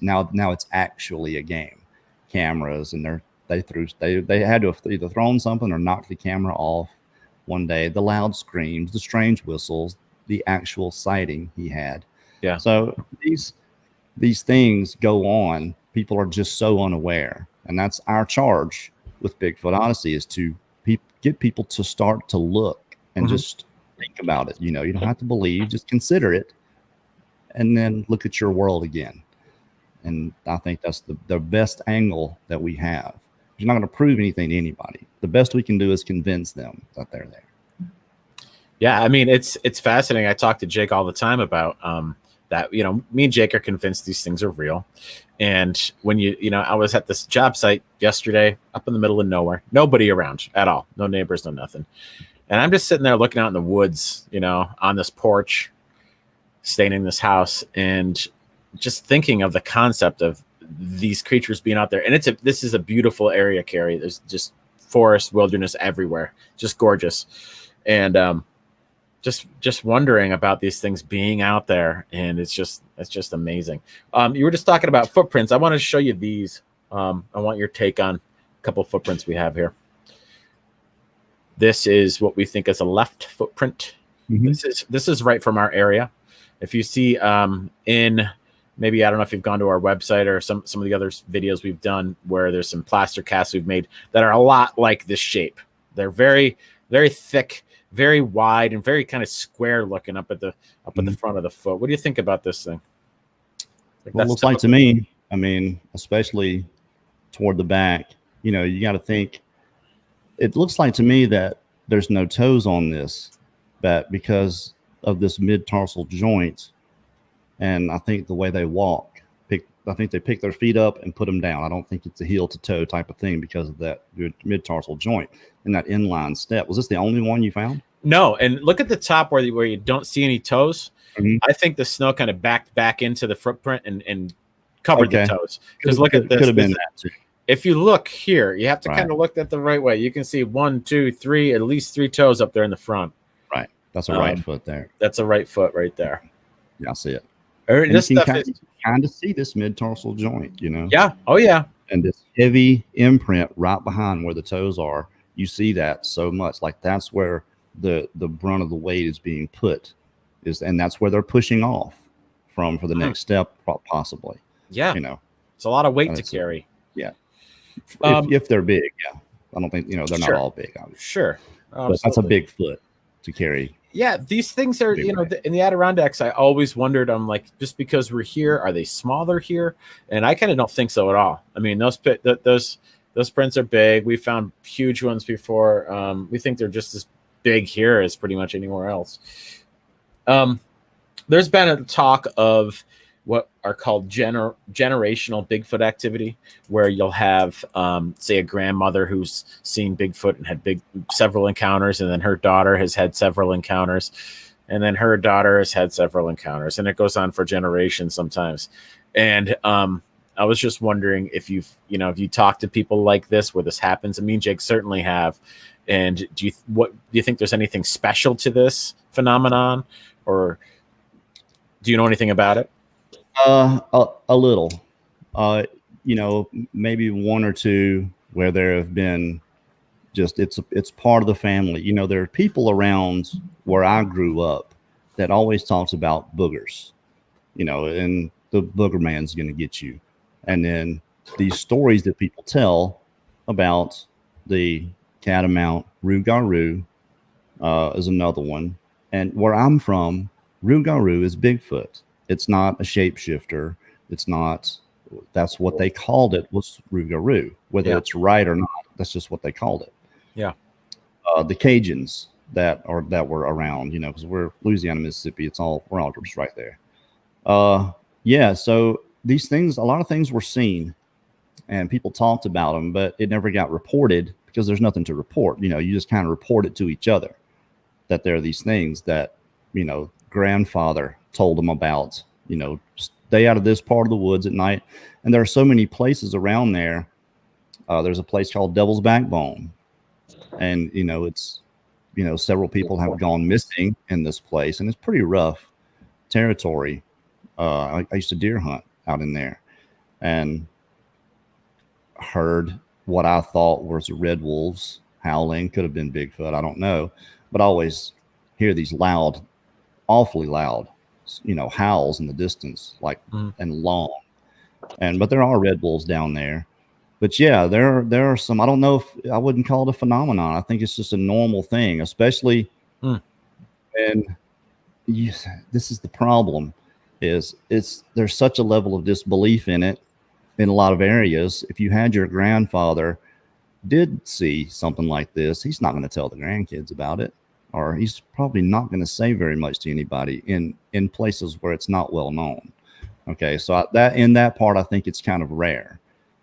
actually a game. Cameras, and they had to have either thrown something or knocked the camera off one day. The loud screams, the strange whistles, the actual sighting he had. Yeah. So these things go on. People are just so unaware, and that's our charge with Bigfoot Odyssey, is to get people to start to look and just think about it. You don't have to believe, just consider it. And then look at your world again. And I think that's the best angle that we have. You're not going to prove anything to anybody. The best we can do is convince them that they're there. Yeah, I mean, it's fascinating. I talk to Jake all the time about that. Me and Jake are convinced these things are real. And when I was at this job site yesterday, up in the middle of nowhere, nobody around at all, no neighbors, no nothing. And I'm just sitting there looking out in the woods, on this porch, staying in this house, and just thinking of the concept of these creatures being out there. And this is a beautiful area, Kerry. There's just forest, wilderness everywhere, just gorgeous. And just wondering about these things being out there, and it's just amazing. You were just talking about footprints. I want to show you these. I want your take on a couple of footprints we have here. This is what we think is a left footprint. This is right from our area. If you see in maybe, I don't know if you've gone to our website or some of the other videos we've done where there's some plaster casts we've made that are a lot like this shape. They're very, very thick, very wide, and very kind of square looking up at the front of the foot. What do you think about this thing? Well, it looks like to me, I mean, especially toward the back, you know, you got to think, it looks like to me that there's no toes on this, but because of this mid-tarsal joint, and I think the way they walk, I think they pick their feet up and put them down. I don't think it's a heel to toe type of thing because of that mid-tarsal joint and that inline step. Was this the only one you found? No, and look at the top where you don't see any toes. Mm-hmm. I think the snow kind of backed back into the footprint and covered the toes. Because look at this. Could have been that too. If you look here, you have to kind of look at the right way. You can see 1, 2, 3, at least 3 toes up there in the front. Right. That's a right foot there. That's a right foot right there. Yeah, I see it. This you stuff can is kind of see this mid-tarsal joint, you know? Yeah. Oh, yeah. And this heavy imprint right behind where the toes are, you see that so much. Like that's where the brunt of the weight is being put, and that's where they're pushing off from for the next step, possibly. Yeah. You know, it's a lot of weight to carry. Yeah. If they're big, yeah. I don't think, you know, they're not all big, obviously. Sure. But that's a big foot to carry. Yeah, these things are, you know, in the Adirondacks, I always wondered, I'm like, just because we're here, are they smaller here? And I kind of don't think so at all. I mean, those prints are big. We found huge ones before. We think they're just as big here as pretty much anywhere else. There's been a talk of what are called generational Bigfoot activity, where you'll have, say, a grandmother who's seen Bigfoot and had several encounters, and then her daughter has had several encounters, and then her daughter has had several encounters, and it goes on for generations sometimes. And I was just wondering if you talk to people like this where this happens. I mean, Jake, certainly have. And do you think there's anything special to this phenomenon, or do you know anything about it? A little, you know, maybe 1 or 2 where there have been just, it's part of the family. You know, there are people around where I grew up that always talks about boogers, you know, and the booger man's going to get you. And then these stories that people tell about the catamount, rougarou, is another one. And where I'm from, rougarou is Bigfoot. It's not a shapeshifter. It's not. That's what they called it, was rougarou. Whether it's right or not, that's just what they called it. Yeah. The Cajuns that were around, you know, because we're Louisiana, Mississippi. We're all just right there. Yeah. So these things, a lot of things were seen, and people talked about them, but it never got reported because there's nothing to report. You know, you just kind of report it to each other that there are these things that, you know, grandfather told them about, you know, stay out of this part of the woods at night. And there are so many places around there. There's a place called Devil's Backbone. And, you know, it's, you know, several people have gone missing in this place, and it's pretty rough territory. I used to deer hunt out in there and heard what I thought was red wolves howling. Could have been Bigfoot. I don't know. But I always hear these loud, awfully loud, you know, howls in the distance, like and long. But there are red wolves down there. But yeah, there are some. I don't know if I wouldn't call it a phenomenon. I think it's just a normal thing, especially. And this is the problem: there's such a level of disbelief in it in a lot of areas. If you had your grandfather did see something like this, he's not going to tell the grandkids about it, or he's probably not going to say very much to anybody in places where it's not well known. Okay, so in that part, I think it's kind of rare.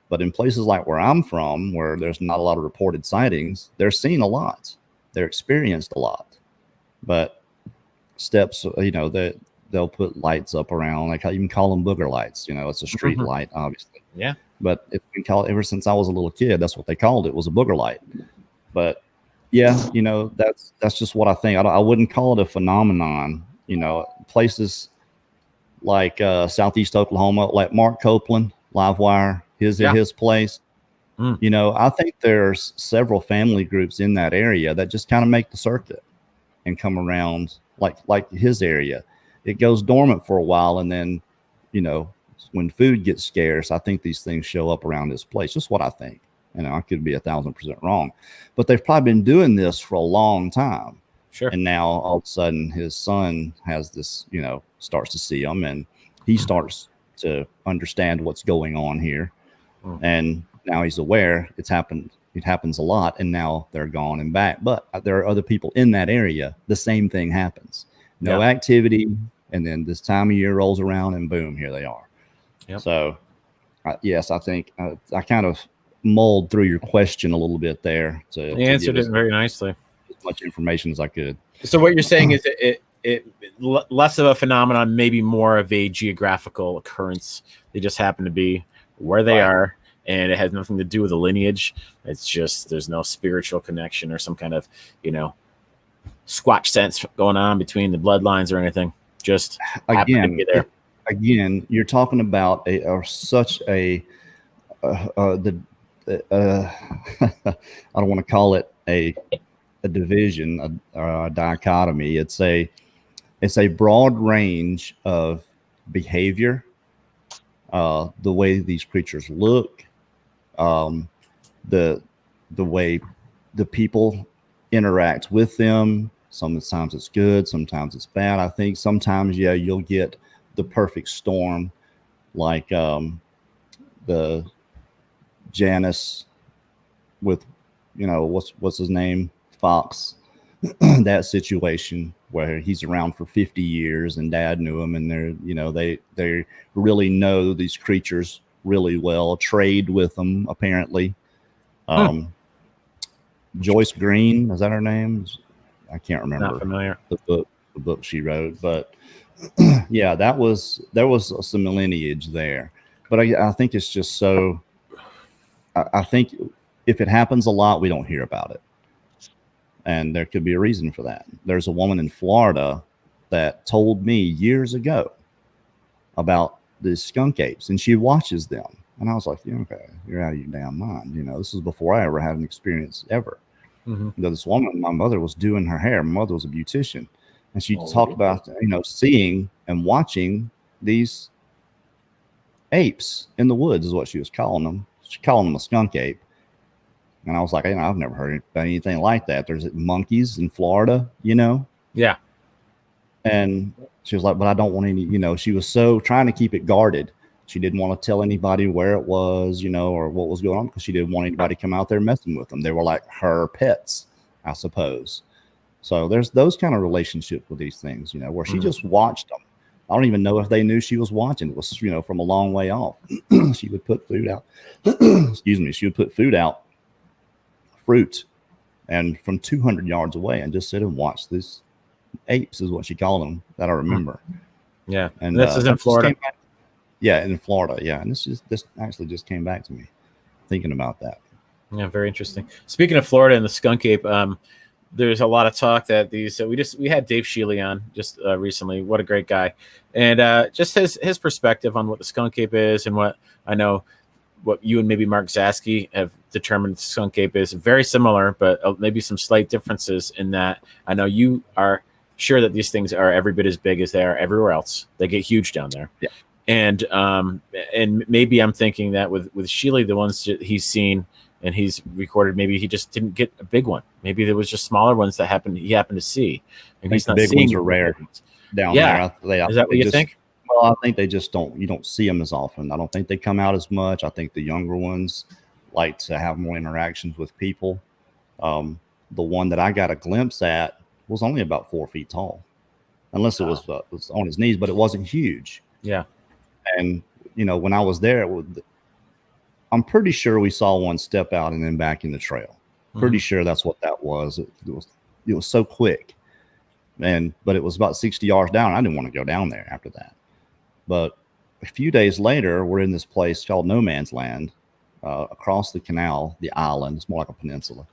But in places like where I'm from, where there's not a lot of reported sightings, they're seen a lot. They're experienced a lot. But steps, you know, they'll put lights up around, like you can call them booger lights. You know, it's a street light, obviously. Yeah. But it's been called ever since I was a little kid. That's what they called it, was a booger light. But yeah, you know, that's just what I think. I wouldn't call it a phenomenon. You know, places like Southeast Oklahoma, like Mark Copeland, Livewire, his place. You know, I think there's several family groups in that area that just kind of make the circuit and come around like his area. It goes dormant for a while, and then, you know, when food gets scarce, I think these things show up around this place. Just what I think. You know, I could be 1,000% wrong, but they've probably been doing this for a long time. Sure. And now all of a sudden his son has this, you know, starts to see them, and he starts to understand what's going on here. Mm. And now he's aware it's happened. It happens a lot, and now they're gone and back. But there are other people in that area. The same thing happens. No activity, and then this time of year rolls around, and boom, here they are. Yep. So, yes, I think I kind of mulled through your question a little bit there. To answered it very nicely. As much information as I could. So what you're saying is it less of a phenomenon, maybe more of a geographical occurrence. They just happen to be where they are, and it has nothing to do with the lineage. It's just there's no spiritual connection or some kind of, squatch sense going on between the bloodlines or anything. Just happen to be there. Again, you're talking about I don't want to call it a division, a dichotomy. It's a broad range of behavior, the way these creatures look, the way the people interact with them. Sometimes it's good, sometimes it's bad. I think sometimes, you'll get the perfect storm, like the Janus with, what's his name? Fox. That situation where he's around for 50 years and dad knew him, and they really know these creatures really well, trade with them apparently. Joyce Green, is that her name? I can't remember. Not familiar. The book she wrote, but yeah, there was some lineage there. But I think it's just so. I think if it happens a lot, we don't hear about it. And there could be a reason for that. There's a woman in Florida that told me years ago about the skunk apes, and she watches them. And I was like, okay, you're out of your damn mind. This is before I ever had an experience ever. Mm-hmm. This woman, my mother was doing her hair. My mother was a beautician. And she talked about, seeing and watching these apes in the woods is what she was calling them. She called them a skunk ape. And I was like, I've never heard about anything like that. There's monkeys in Florida, Yeah. And she was like, but I don't want any, she was so trying to keep it guarded. She didn't want to tell anybody where it was, or what was going on, because she didn't want anybody to come out there messing with them. They were like her pets, I suppose. So there's those kind of relationships with these things, where she just watched them. I don't even know if they knew she was watching. It was, from a long way off. She would put food out. Excuse me. She would put food out, fruit, and from 200 yards away, and just sit and watch these apes is what she called them, that I remember. Yeah. And this is in Florida. Yeah, in Florida. Yeah. And this actually just came back to me thinking about that. Yeah, very interesting. Speaking of Florida and the skunk ape, there's a lot of talk that we had Dave Shealy on just recently. What a great guy. And just his perspective on what the skunk ape is, and what I know what you and maybe Mark Zaski have determined the skunk ape is very similar, but maybe some slight differences in that. I know you are sure that these things are every bit as big as they are everywhere else. They get huge down there. Yeah. And maybe I'm thinking that with Shealy, the ones that he's seen and he's recorded, maybe he just didn't get a big one. Maybe there was just smaller ones that he happened to see. And he's not big seeing ones are rare down there. Is that what you think? Well, I think they just you don't see them as often. I don't think they come out as much. I think the younger ones like to have more interactions with people. The one that I got a glimpse at was only about 4 feet tall, unless it was on his knees, but it wasn't huge. Yeah. And, when I was there, I'm pretty sure we saw one step out and then back in the trail. Pretty sure that's what that was. It was so quick. But it was about 60 yards down. I didn't want to go down there after that. But a few days later, we're in this place called No Man's Land, across the canal, the island. It's more like a peninsula.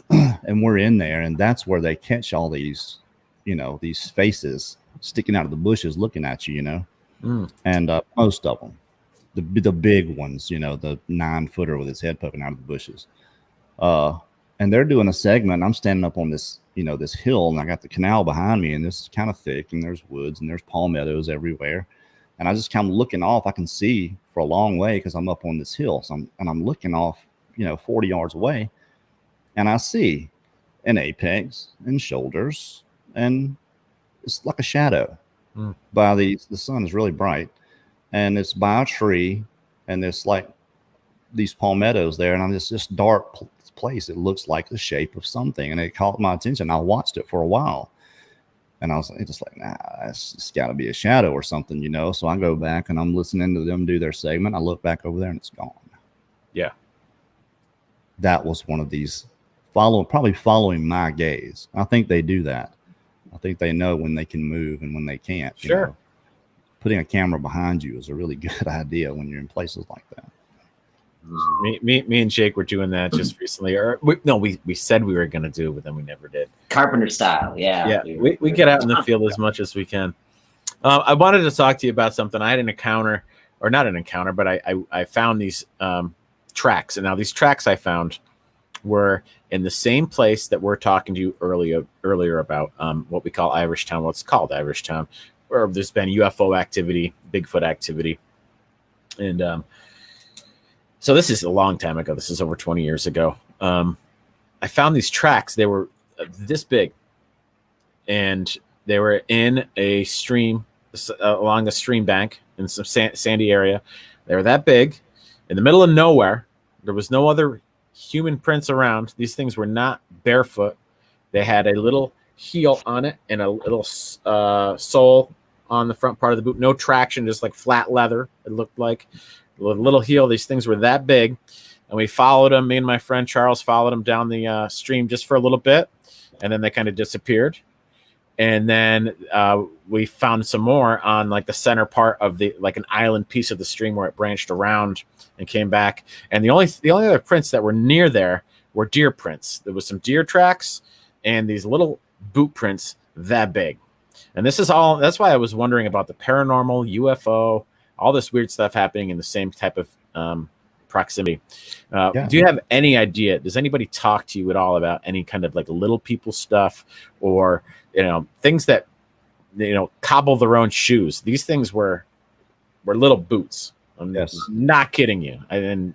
And we're in there, and that's where they catch all these, these faces sticking out of the bushes looking at you, And most of them, the big ones, the 9-footer with his head poking out of the bushes. And they're doing a segment. I'm standing up on this, this hill, and I got the canal behind me, and this is kind of thick, and there's woods, and there's palmettos everywhere. And I just kind of looking off. I can see for a long way because I'm up on this hill. So I'm looking off, 40 yards away, and I see an apex and shoulders, and it's like a shadow. The sun is really bright. and it's by a tree, and it's like these palmettos there, and I'm this dark place. It looks like the shape of something, and it caught my attention. I watched it for a while, and I was just like, nah, it's got to be a shadow or something, you know. So I go back and I'm listening to them do their segment. I look back over there, and it's gone. Yeah, that was one of these probably following my gaze. I think they do that. I think they know when they can move and when they can't. Sure. You know? Putting a camera behind you is a really good idea when you're in places like that. Me and Jake were doing that just recently. Or we said we were going to do it, but then we never did. Carpenter style, yeah. Yeah, we get out in the field as much as we can. I wanted to talk to you about something. I had an encounter, or not an encounter, but I found these tracks. And now these tracks I found were in the same place that we're talking to you earlier about what we call Irish Town. What's called Irish Town, where there's been UFO activity, Bigfoot activity. And so this is a long time ago. This is over 20 years ago. I found these tracks. They were this big, and they were in a stream along the stream bank in some sandy area. They were that big in the middle of nowhere. There was no other human prints around. These things were not barefoot. They had a little heel on it and a little sole on the front part of the boot. No traction, just like flat leather. It looked like a little heel. These things were that big. And we followed them. Me and my friend Charles followed them down the stream just for a little bit. And then they kind of disappeared. And then we found some more on like the center part of like an island piece of the stream where it branched around and came back. And the only other prints that were near there were deer prints. There was some deer tracks and these little boot prints that big. And this is all, that's why I was wondering about the paranormal, UFO, all this weird stuff happening in the same type of proximity. Do you have any idea? Does anybody talk to you at all about any kind of like little people stuff, or things that cobble their own shoes? These things were little boots. I'm not kidding you. And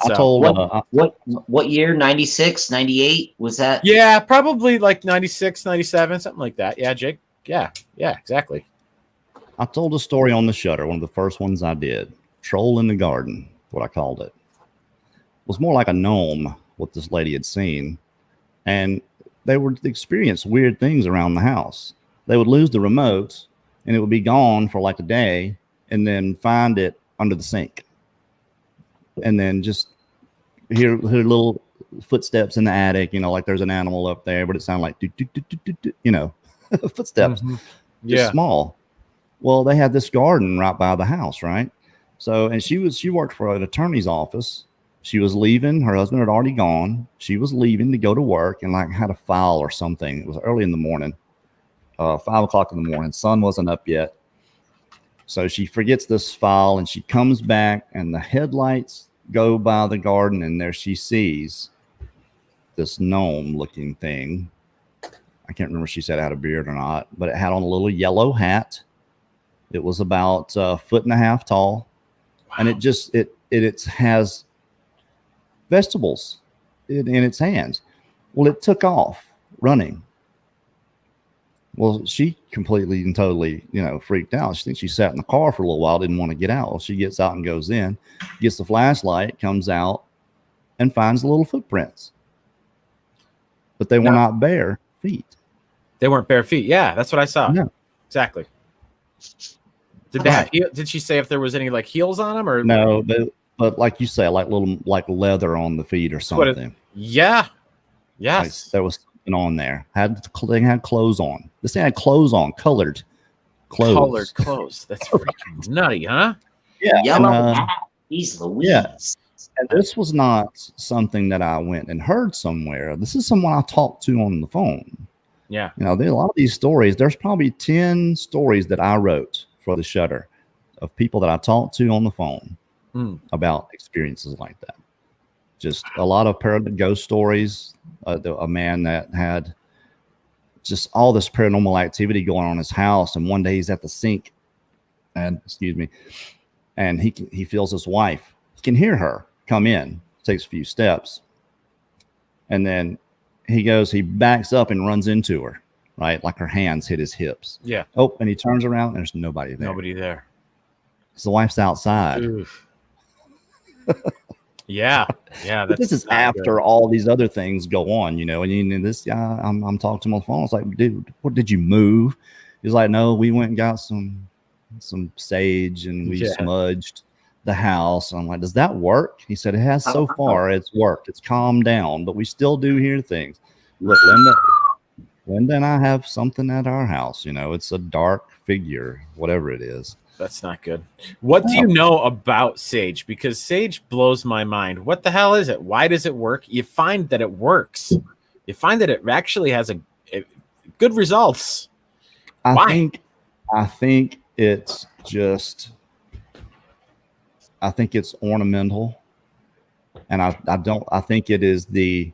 so I told what year? 96, 98 was that? Yeah, probably like 96, 97, something like that. Yeah, Jake. Yeah, exactly. I told a story on the Shutter, one of the first ones I did. Troll in the Garden, what I called it. It was more like a gnome, what this lady had seen. And they would experience weird things around the house. They would lose the remote, and it would be gone for like a day, and then find it under the sink. And then just hear little footsteps in the attic, like there's an animal up there, but it sounded like, footsteps. Mm-hmm. Just small. Well, they had this garden right by the house, right? So, and she worked for an attorney's office. She was leaving. Her husband had already gone. She was leaving to go to work and like had a file or something. It was early in the morning, 5 o'clock in the morning. Sun wasn't up yet. So she forgets this file and she comes back and the headlights go by the garden and there she sees this gnome looking thing. I can't remember if she said it had a beard or not, but it had on a little yellow hat. It was about 1.5 feet tall. Wow. And it has vegetables in its hands. Well, it took off running. Well, she completely and totally, freaked out. She thinks she sat in the car for a little while, didn't want to get out. Well, she gets out and goes in, gets the flashlight, comes out, and finds the little footprints. But they were not bare feet. They weren't bare feet. Yeah, that's what I saw. No. Exactly. Did she say if there was any like heels on them or no? But like you say, like little like leather on the feet or something. Yes. Like there was something on there. They had clothes on. This thing had clothes on, colored clothes. Colored clothes. That's freaking nutty, huh? Yeah. Yellow. These Louise. Yeah. And this was not something that I went and heard somewhere. This is someone I talked to on the phone. Yeah. There are a lot of these stories. There's probably 10 stories that I wrote for the Shutter of people that I talked to on the phone about experiences like that. Just a lot of ghost stories. A man that had just all this paranormal activity going on in his house, and one day he's at the sink, and he feels his wife. He can hear her come in. Takes a few steps, and then he backs up and runs into her, right? Like her hands hit his hips. Yeah. Oh, and he turns around and there's nobody there. Nobody there. because the wife's outside. Oof. Yeah. But this is after all these other things go on, you know. And this guy, I'm talking to him on the phone. I was like, dude, what did you move? He's like, no, we went and got some sage and we smudged the house. I'm like, does that work? He said, it has so far. It's worked. It's calmed down, but we still do hear things. Look, Linda and I have something at our house. You know, it's a dark figure, whatever it is. That's not good. What do you know about sage? Because sage blows my mind. What the hell is it? Why does it work? You find that it works. You find that it actually has a good results. I think it's just. I think it's ornamental, and I think it is the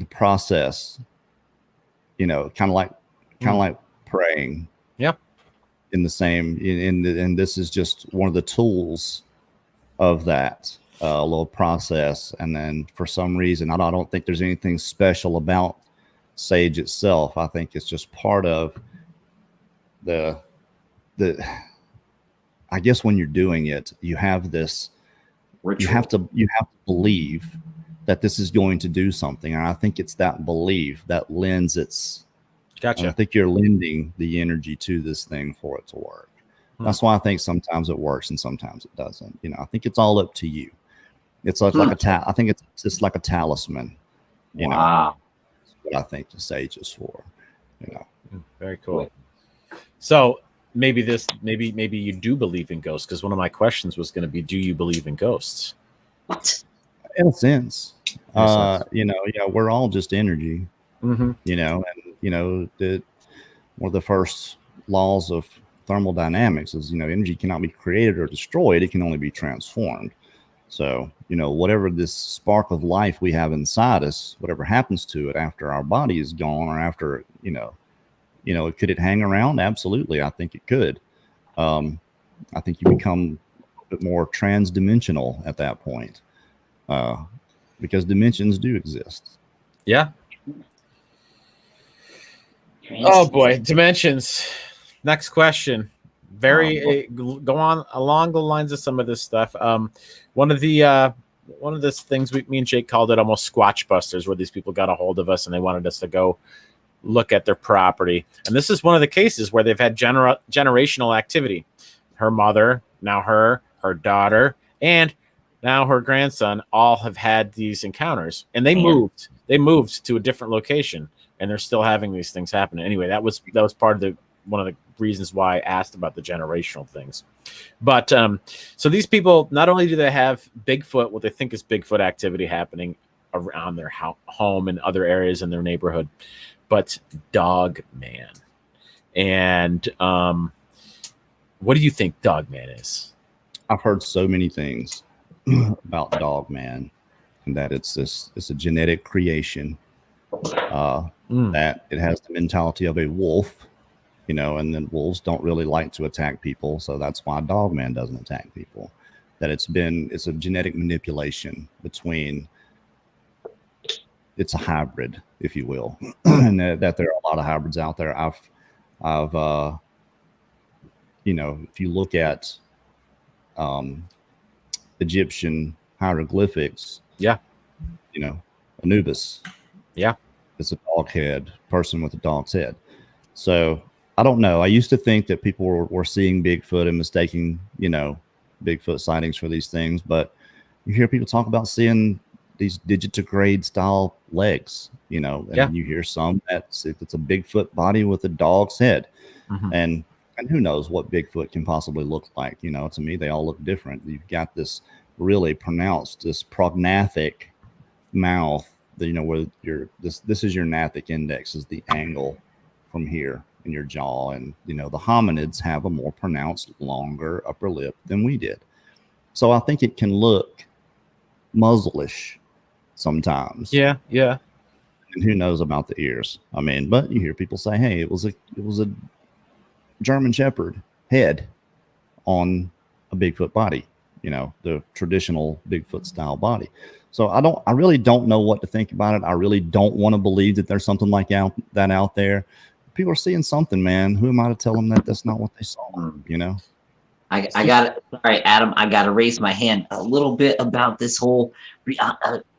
process. You know, kind of like praying. Yep. In the same, and this is just one of the tools of that little process. And then for some reason, I don't think there's anything special about sage itself. I think it's just part of the. I guess when you're doing it, you have this. Ritual. You have to believe that this is going to do something, and I think it's that belief that lends its. Gotcha. I think you're lending the energy to this thing for it to work. That's why I think sometimes it works and sometimes it doesn't. You know, I think it's all up to you. It's like I think it's just like a talisman. You know, that's what I think the sage is for. You know, very cool. So maybe you do believe in ghosts, because one of my questions was going to be, do you believe in ghosts? What? In a sense, you know, yeah, we're all just energy. Mm-hmm. You know, and you know, one of the first laws of thermodynamics is, you know, energy cannot be created or destroyed; it can only be transformed. So, you know, whatever this spark of life we have inside us, whatever happens to it after our body is gone, or after, you know, could it hang around? Absolutely, I think it could. I think you become a bit more trans-dimensional at that point, because dimensions do exist. Yeah. Oh boy, dimensions. Next question. Go on along the lines of some of this stuff. One of the things me and Jake called it almost Squatch Busters, where these people got a hold of us and they wanted us to go look at their property. And this is one of the cases where they've had generational activity. Her mother, now her daughter, and now her grandson all have had these encounters, and they moved to a different location, and they're still having these things happen. Anyway, that was part of one of the reasons why I asked about the generational things. But so these people, not only do they have Bigfoot, what they think is Bigfoot activity happening around their home and other areas in their neighborhood, but Dog Man. And what do you think Dog Man is? I've heard so many things about Dog Man, and that it's a genetic creation, that it has the mentality of a wolf, you know, and then wolves don't really like to attack people, so that's why Dog Man doesn't attack people. That it's a genetic manipulation between, it's a hybrid, if you will, and that there are a lot of hybrids out there. I've you know, if you look at Egyptian hieroglyphics, yeah, you know, Anubis, yeah, it's a dog head person with a dog's head. So I don't know. I used to think that people were seeing Bigfoot and mistaking, you know, Bigfoot sightings for these things, but you hear people talk about seeing these digitigrade style legs, you know, and you hear some it's a Bigfoot body with a dog's head, and who knows what Bigfoot can possibly look like. You know, to me, they all look different. You've got this really pronounced, this prognathic mouth that, you know, where this is your gnathic index, is the angle from here in your jaw. And, you know, the hominids have a more pronounced, longer upper lip than we did. So I think it can look muzzleish sometimes. Yeah. And who knows about the ears? I mean, but you hear people say, hey, it was a German Shepherd head on a Bigfoot body, you know, the traditional Bigfoot style body. So I really don't know what to think about it. I really don't want to believe that there's something like that out there. People are seeing something, man. Who am I to tell them that that's not what they saw? You know? I got sorry, Adam. I got to raise my hand a little bit about this whole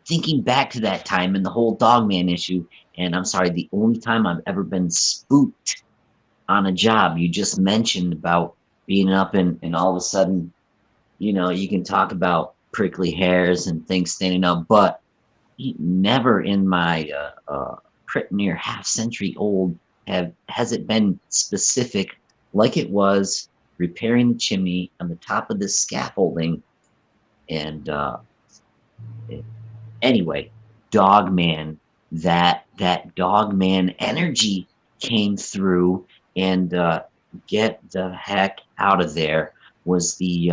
thinking back to that time and the whole Dogman issue. And I'm sorry, the only time I've ever been spooked on a job, you just mentioned about being up and all of a sudden, you can talk about prickly hairs and things standing up, but never in my pretty near half century old has it been specific like it was repairing the chimney on the top of this scaffolding. And anyway, Dogman, that Dogman energy came through, and get the heck out of there was the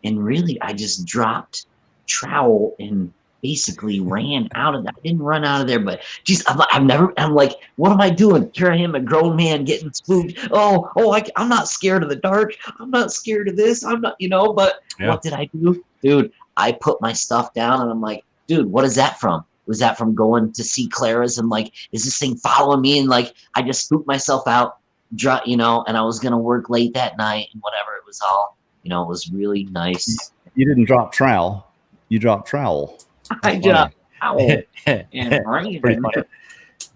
and really I just dropped trowel and basically ran out of that. I didn't run out of there, but geez, I'm like, what am I doing? Here I am, a grown man getting spooked. I'm not scared of the dark. I'm not scared of this. I'm not, but Yeah. What did I do? Dude, I put my stuff down and I'm like, dude, what is that from? Was that from going to see Clara's and like, is this thing following me? And like, I just spooked myself out, and I was going to work late that night and whatever. It was all, it was really nice. You didn't drop trowel. You dropped trowel. I dropped trowel and rain. Pretty funny.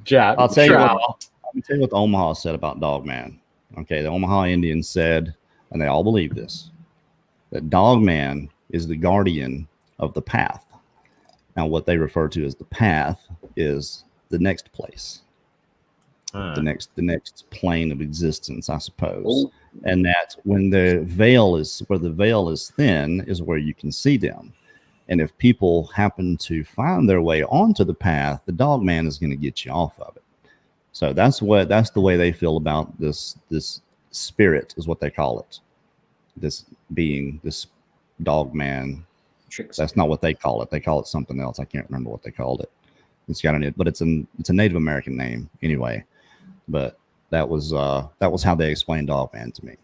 Job. I'll tell you Trowel. Let me tell you what the Omaha said about Dogman. Okay, the Omaha Indians said, and they all believe this, that Dogman is the guardian of the path. Now, what they refer to as the path is the next place, the next plane of existence, I suppose. Oh. And that when the veil is thin is where you can see them. And if people happen to find their way onto the path, the Dogman is going to get you off of it. So that's the way they feel about this spirit, is what they call it. This being, this Dogman. That's not what they call it. They call it something else. I can't remember what they called it. It's got but it's a Native American name anyway. But that was how they explained Dogman to me.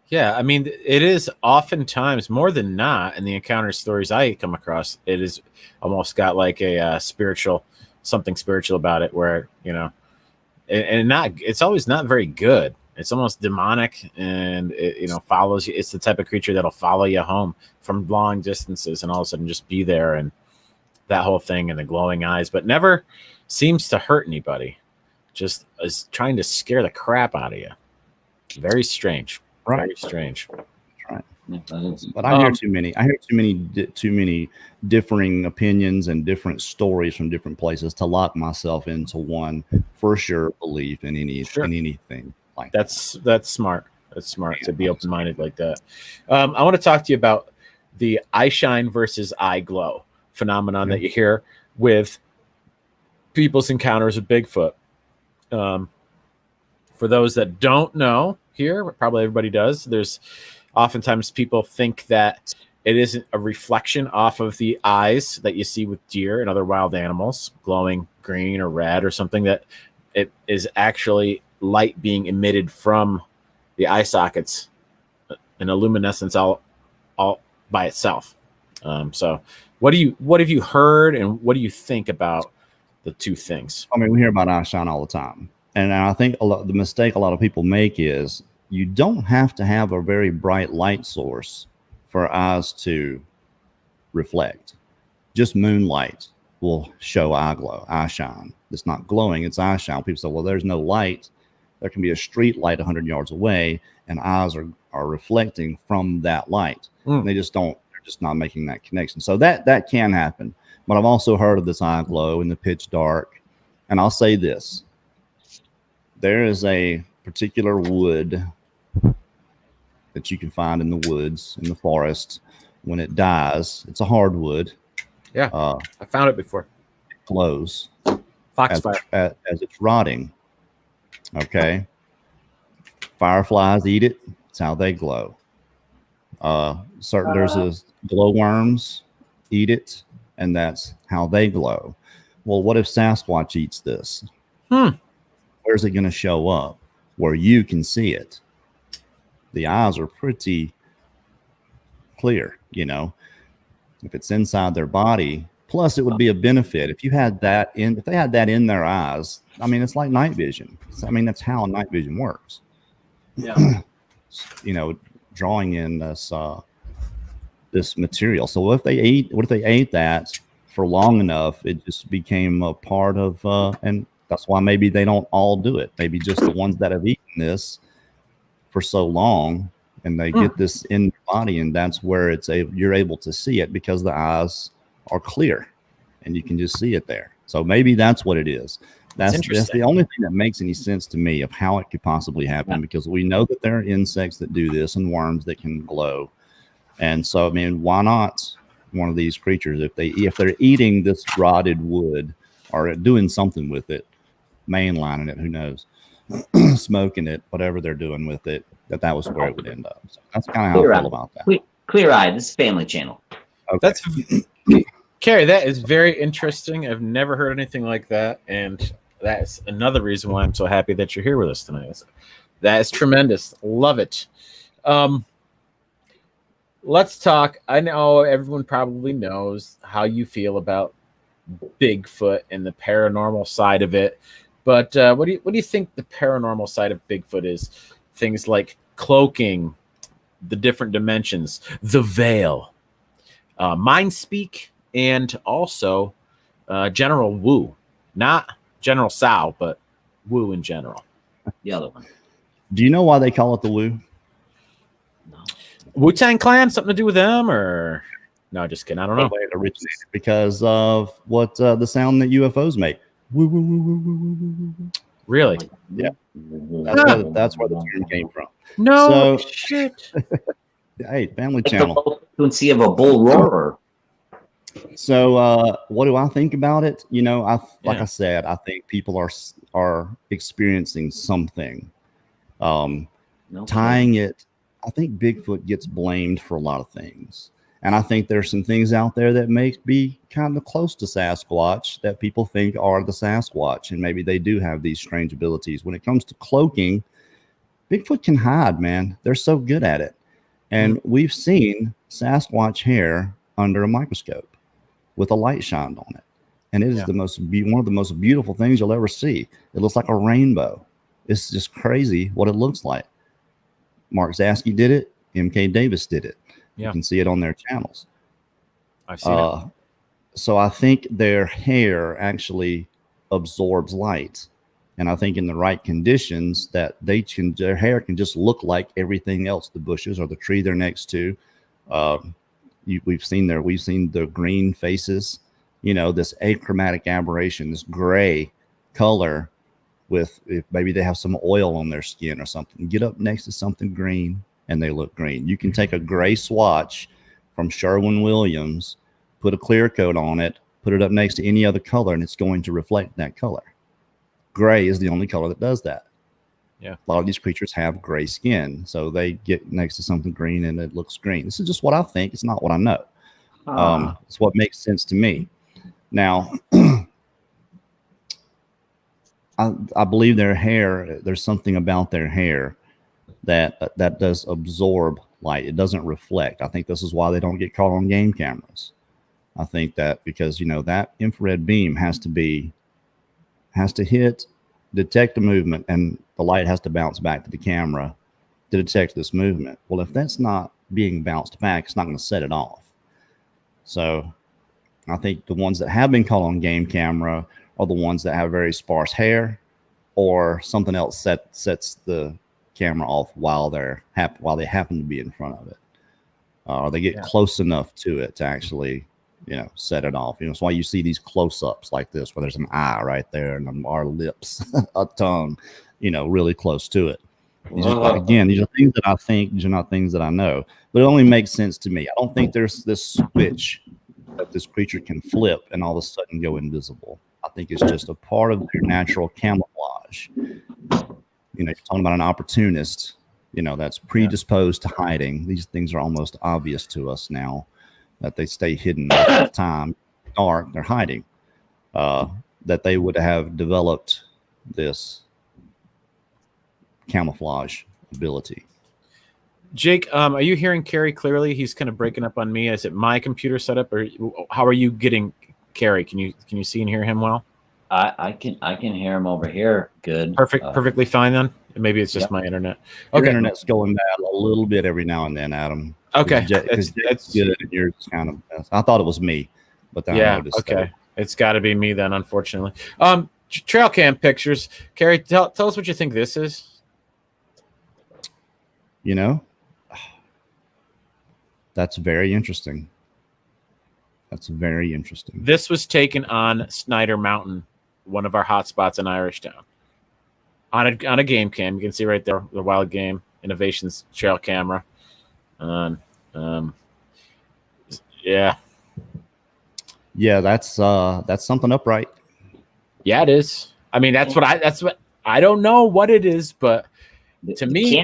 Yeah, I mean, it is oftentimes, more than not, in the encounter stories I come across, it is almost got like a something spiritual about it, where it's always not very good. It's almost demonic, and it follows you. It's the type of creature that'll follow you home from long distances, and all of a sudden just be there, and that whole thing, and the glowing eyes, but never seems to hurt anybody. Just is trying to scare the crap out of you. Very strange. Right. Very strange. Right. But I hear too many differing opinions and different stories from different places to lock myself into one for sure belief in anything like that. That's smart. That's smart to be open-minded like that. I want to talk to you about the eye shine versus eye glow phenomenon that you hear with people's encounters with Bigfoot. For those that don't know here, probably everybody does. There's oftentimes people think that it isn't a reflection off of the eyes that you see with deer and other wild animals, glowing green or red or something, that it is actually light being emitted from the eye sockets, and a luminescence all by itself. So what have you heard, and what do you think about the two things? I mean, we hear about eye shine all the time. And I think the mistake a lot of people make is you don't have to have a very bright light source for eyes to reflect. Just moonlight will show eye glow, eye shine. It's not glowing, it's eye shine. People say, well, there's no light. There can be a street light 100 yards away, and eyes are reflecting from that light. And they're just not making that connection. So that can happen. But I've also heard of this eye glow in the pitch dark. And I'll say this. There is a particular wood that you can find in the woods, in the forest. When it dies, it's a hardwood. Yeah, I found it before. It glows. Foxfire. As it's rotting. Okay. Fireflies eat it. It's how they glow. There's glowworms eat it, and that's how they glow. Well, what if Sasquatch eats this? Where's it going to show up where you can see it? The eyes are pretty clear, if it's inside their body. Plus, it would be a benefit if they had that in their eyes. I mean, it's like night vision. I mean, that's how night vision works. Yeah. drawing in this material. So what if they ate that for long enough, it just became a part of, and that's why maybe they don't all do it. Maybe just the ones that have eaten this for so long, and they get this in the body, and that's where you're able to see it because the eyes are clear, and you can just see it there. So maybe that's what it is. That's the only thing that makes any sense to me of how it could possibly happen, because we know that there are insects that do this and worms that can glow. And so, I mean, why not one of these creatures, if they're eating this rotted wood or doing something with it, mainlining it, who knows, smoking it, whatever they're doing with it, that was where it would end up. So that's kind of how I feel about that. Clear Eye, this is Family Channel. Okay. That's Kerry, that is very interesting. I've never heard anything like that, and that's another reason why I'm so happy that you're here with us tonight. That is tremendous. Love it. Let's talk. I know everyone probably knows how you feel about Bigfoot and the paranormal side of it, but what do you think the paranormal side of Bigfoot is? Things like cloaking, the different dimensions, the veil, mind speak, and also General Wu, not General Sao, but Wu in general. The other one. Do you know why they call it the Wu? No. Wu-Tang Clan, something to do with them, or no? Just kidding. I don't know. It originated because of what the sound that UFOs make. Woo, woo, woo, woo, woo, woo, woo. Really? Yeah. That's where the term came from. No shit. Hey, Family Like Channel. the frequency of a bull roar. So what do I think about it? You know, like I said, I think people are experiencing something. Tying it, I think Bigfoot gets blamed for a lot of things. And I think there's some things out there that may be kind of close to Sasquatch that people think are the Sasquatch. And maybe they do have these strange abilities. When it comes to cloaking, Bigfoot can hide, man. They're so good at it. And we've seen Sasquatch hair under a microscope with a light shined on it. And it is one of the most beautiful things you'll ever see. It looks like a rainbow. It's just crazy what it looks like. Mark Zasky did it. MK Davis did it. You can see it on their channels. I've seen it. So I think their hair actually absorbs light. And I think in the right conditions that their hair can just look like everything else, the bushes or the tree they're next to. We've seen the green faces, you know, this achromatic aberration, this gray color with, if maybe they have some oil on their skin or something. Get up next to something green and they look green. You can take a gray swatch from Sherwin-Williams, put a clear coat on it, put it up next to any other color, and it's going to reflect that color. Gray is the only color that does that. Yeah. A lot of these creatures have gray skin, so they get next to something green and it looks green. This is just what I think. It's not what I know. It's what makes sense to me. Now, I believe their hair, there's something about their hair that does absorb light. It doesn't reflect. I think this is why they don't get caught on game cameras. I think that because, you know, that infrared beam has to hit, detect the movement, and the light has to bounce back to the camera to detect this movement. Well, if that's not being bounced back, it's not going to set it off. So I think the ones that have been caught on game camera are the ones that have very sparse hair, or something else sets the camera off while they happen to be in front of it, or they get close enough to it to actually, you know, set it off. You know, that's why you see these close-ups like this, where there's an eye right there and our lips, a tongue, you know, really close to it. Again, these are things that I think, these are not things that I know, but it only makes sense to me. I don't think there's this switch that this creature can flip and all of a sudden go invisible. I think it's just a part of their natural camouflage. You know, you're talking about an opportunist, you know, that's predisposed to hiding. These things are almost obvious to us now, that they stay hidden most of the time. Dark, they're hiding. That they would have developed this camouflage ability. Jake, are you hearing Kerry clearly? He's kind of breaking up on me. Is it my computer setup, or how are you getting Kerry? Can you see and hear him well? I can hear him over here. Good. Perfectly fine then. Maybe it's just Yep. my internet. Your Okay. internet's going bad a little bit every now and then, Adam. Okay. Because Jake's good and yours is kind of. I thought it was me, but then I Yeah. noticed. Okay. It's got to be me then, unfortunately. Trail cam pictures. Kerry, tell us what you think this is. You know, that's very interesting. That's very interesting. This was taken on Snyder Mountain, one of our hotspots in Irishtown. On a game cam, you can see right there the Wild Game Innovations trail camera. Yeah, that's something upright. yeah, it is. I mean, that's what I don't know what it is, but to me,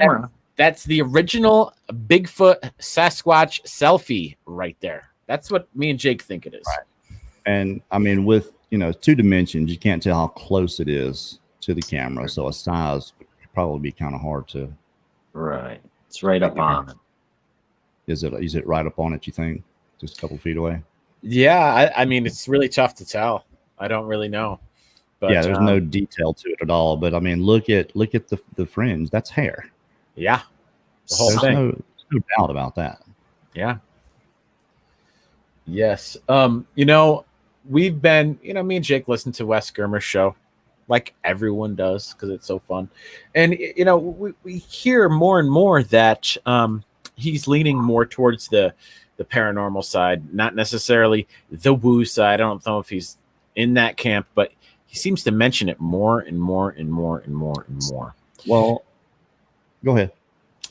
that's the original Bigfoot Sasquatch selfie right there. That's what me and Jake think it is. Right. And I mean, with 2 dimensions, you can't tell how close it is to the camera. So a size would probably be kind of hard to. Right. It's right up on it. Is it right up on it, you think? Just a couple feet away? Yeah, I mean, it's really tough to tell. I don't really know. But, yeah, there's no detail to it at all. But I mean, look at the fringe. That's hair. Yeah, the whole there's thing. No doubt about that. Yeah. Yes. We've been, me and Jake listen to Wes Germer's show, like everyone does, because it's so fun. And we hear more and more that he's leaning more towards the paranormal side, not necessarily the woo side. I don't know if he's in that camp, but he seems to mention it more and more and more and more and more. Well, go ahead.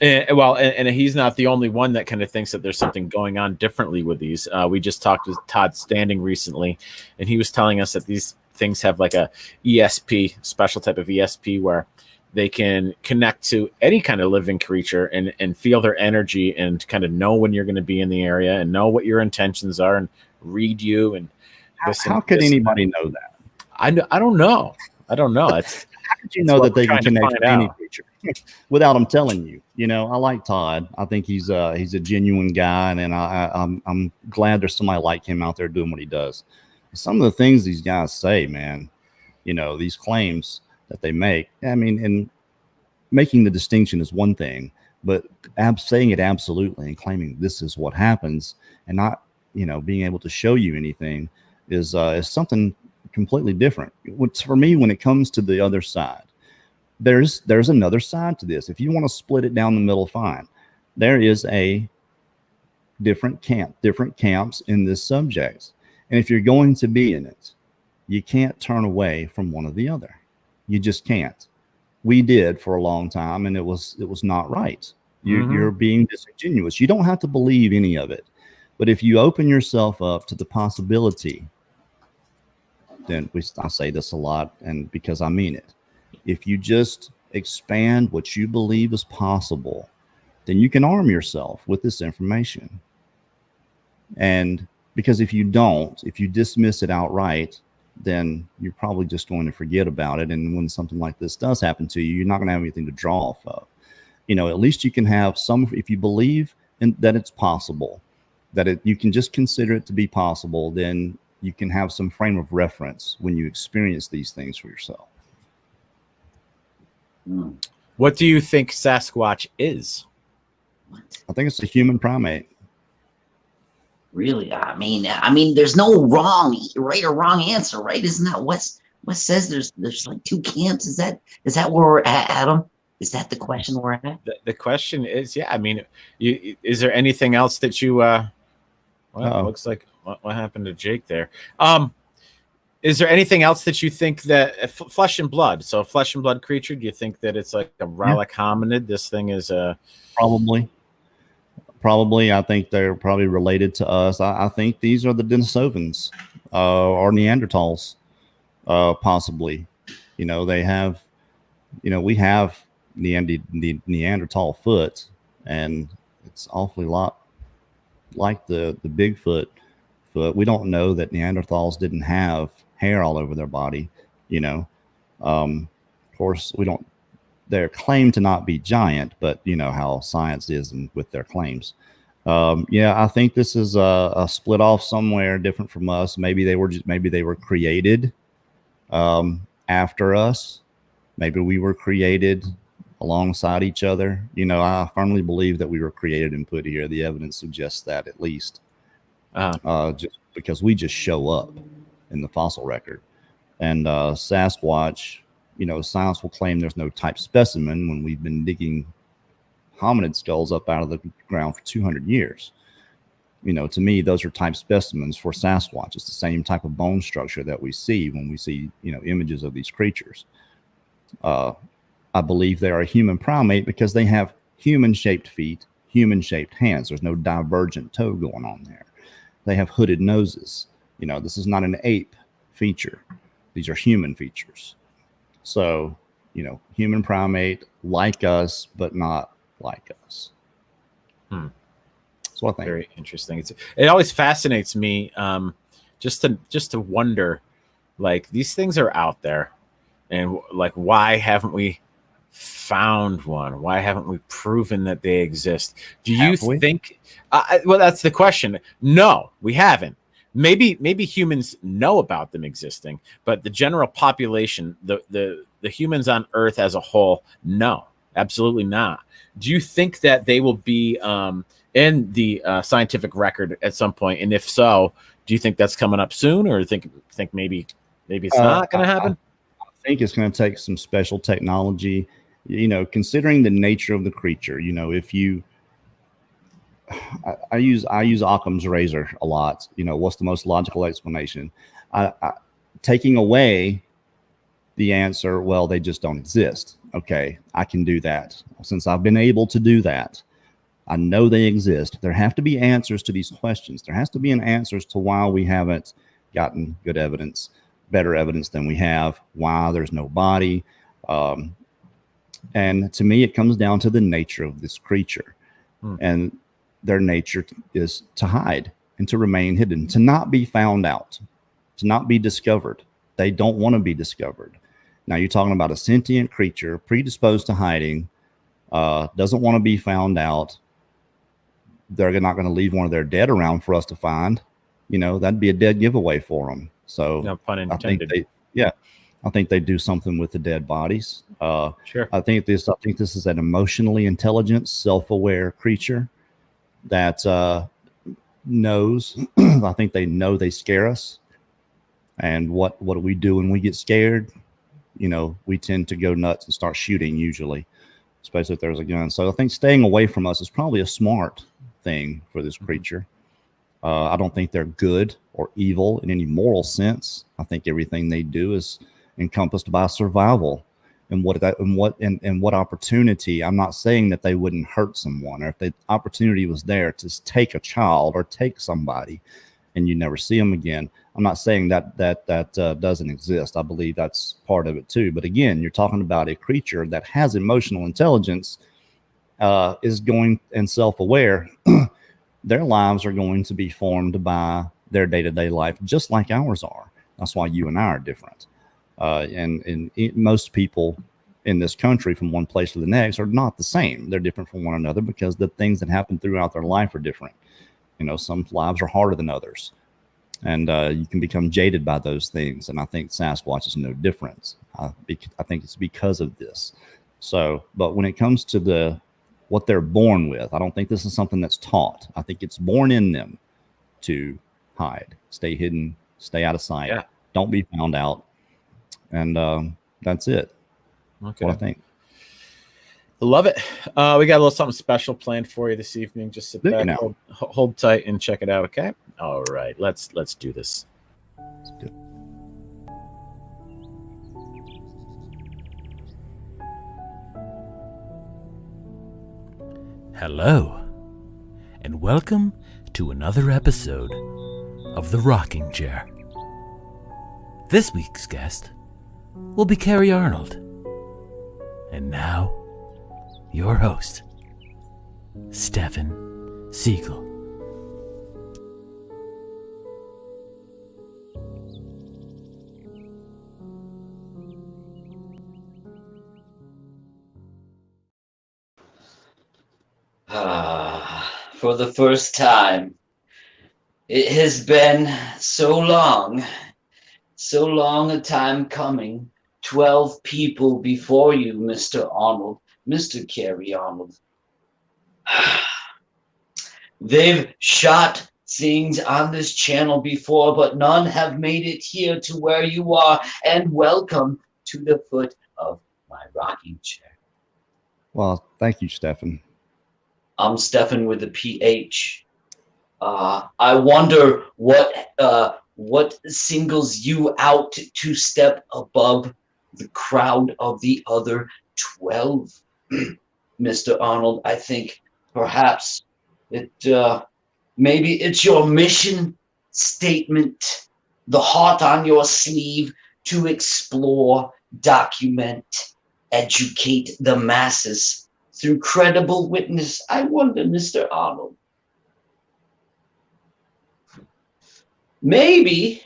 And he's not the only one that kind of thinks that there's something going on differently with these. We just talked with Todd Standing recently, and he was telling us that these things have like a ESP, special type of ESP, where they can connect to any kind of living creature and feel their energy and kind of know when you're going to be in the area and know what your intentions are and read you. And how could anybody know that? I don't know. It's, how could you know that they can connect to any creature without them telling you? I like Todd. I think he's a genuine guy, and I'm glad there's somebody like him out there doing what he does. Some of the things these guys say, man, these claims that they make. I mean, and making the distinction is one thing, but saying it absolutely and claiming this is what happens and not, being able to show you anything is something completely different. For me, when it comes to the other side, there's another side to this. If you want to split it down the middle, fine. There is a different camps in this subject. And if you're going to be in it, you can't turn away from one or the other. You just can't. We did for a long time, and it was not right. You're being disingenuous. You don't have to believe any of it. But if you open yourself up to the possibility, then I say this a lot, and because I mean it, if you just expand what you believe is possible, then you can arm yourself with this information. And because if you dismiss it outright, then you're probably just going to forget about it. And when something like this does happen to you, you're not going to have anything to draw off of. At least you can have some, if you believe that it's possible, you can just consider it to be possible, then you can have some frame of reference when you experience these things for yourself. What do you think Sasquatch is? I think it's a human primate. Really? I mean, there's no right or wrong answer, right? Isn't that what says there's like 2 camps? Is that where we're at, Adam? Is that the question we're at? The question is, yeah. I mean, is there anything else that you? Well, it looks like what happened to Jake there. Is there anything else that you think that flesh and blood? So, flesh and blood creature. Do you think that it's like a relic hominid? This thing is a Probably. I think they're probably related to us. I think these are the Denisovans or Neanderthals, possibly. They have, we have the Neanderthal foot, and it's awfully lot like the Bigfoot foot. We don't know that Neanderthals didn't have hair all over their body. Of course, we don't. They're claimed to not be giant, but how science is and with their claims. I think this is a split off somewhere different from us. Maybe they were created after us. Maybe we were created alongside each other. You know, I firmly believe that we were created and put here. The evidence suggests that, at least, just because we just show up in the fossil record. And Sasquatch, you know, science will claim there's no type specimen when we've been digging hominid skulls up out of the ground for 200 years. You know, to me, those are type specimens for Sasquatch. It's the same type of bone structure that we see when we see, you know, images of these creatures. I believe they are a human primate because they have human-shaped feet, human-shaped hands. There's no divergent toe going on there. They have hooded noses. You know, this is not an ape feature. These are human features. So, you know, human primate, like us, but not like us. That's what I think. Very interesting. It always fascinates me, just to wonder, like, these things are out there, and like, why haven't we found one? Why haven't we proven that they exist? Do you think? Well, that's the question. No, we haven't. Maybe humans know about them existing, but the general population, the humans on Earth as a whole, no, absolutely not. Do you think that they will be in the scientific record at some point? And if so, do you think that's coming up soon, or think maybe it's not going to happen? I think it's going to take some special technology. You know, considering the nature of the creature. You know, if you, I use Occam's razor a lot. You know, what's the most logical explanation? Taking away the answer, well, they just don't exist. Okay, I can do that. Since I've been able to do that, I know they exist. There have to be answers to these questions. There has to be an answers to why we haven't gotten good evidence, better evidence than we have, why there's no body. And to me, it comes down to the nature of this creature. And their nature is to hide and to remain hidden, to not be found out, to not be discovered. They don't want to be discovered. Now, you're talking about a sentient creature predisposed to hiding, doesn't want to be found out. They're not going to leave one of their dead around for us to find. You know, that'd be a dead giveaway for them. So no pun intended. I think they do something with the dead bodies. Sure. I think this is an emotionally intelligent, self-aware creature that knows. I think they know they scare us. And what do we do when we get scared? You know, we tend to go nuts and start shooting, usually, especially if there's a gun. So I think staying away from us is probably a smart thing for this creature. I don't think they're good or evil in any moral sense. I think everything they do is encompassed by survival and what opportunity. I'm not saying that they wouldn't hurt someone, or if the opportunity was there to take a child or take somebody and you never see them again. I'm not saying that doesn't exist. I believe that's part of it too. But again, you're talking about a creature that has emotional intelligence, is going and self-aware. Their lives are going to be formed by their day-to-day life, just like ours are. That's why you and I are different. And most people in this country from one place to the next are not the same. They're different from one another because the things that happen throughout their life are different. You know, some lives are harder than others, and you can become jaded by those things. And I think Sasquatch is no different. I think it's because of this. So, but when it comes to what they're born with, I don't think this is something that's taught. I think it's born in them to hide, stay hidden, stay out of sight, don't be found out. And that's it. Okay. What I think. Love it. We got a little something special planned for you this evening. Just sit back, hold tight, and check it out. Okay. All right. Let's do this. Let's do it. Hello, and welcome to another episode of The Rocking Chair. This week's guest will be Kerry Arnold. And now, your host, Stephen Siegel. For the first time. It has been so long a time coming. 12 people before you, Mr. Arnold, Mr. Kerry, Arnold. They've shot things on this channel before, but none have made it here to where you are. And welcome to the foot of my rocking chair. Well, thank you, Stefan. I'm Stefan with the PH. I wonder what singles you out to step above the crowd of the other 12, Mr. Arnold. I think perhaps maybe it's your mission statement, the heart on your sleeve, to explore, document, educate the masses through credible witness. I wonder, Mr. Arnold, maybe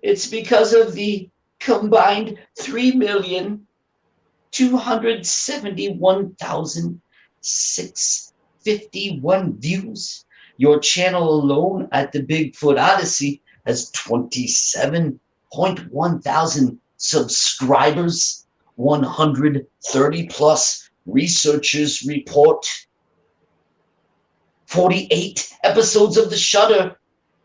it's because of the combined 3,271,651 views. Your channel alone at the Bigfoot Odyssey has 27.1 thousand subscribers, 130 plus researchers report, 48 episodes of The Shudder.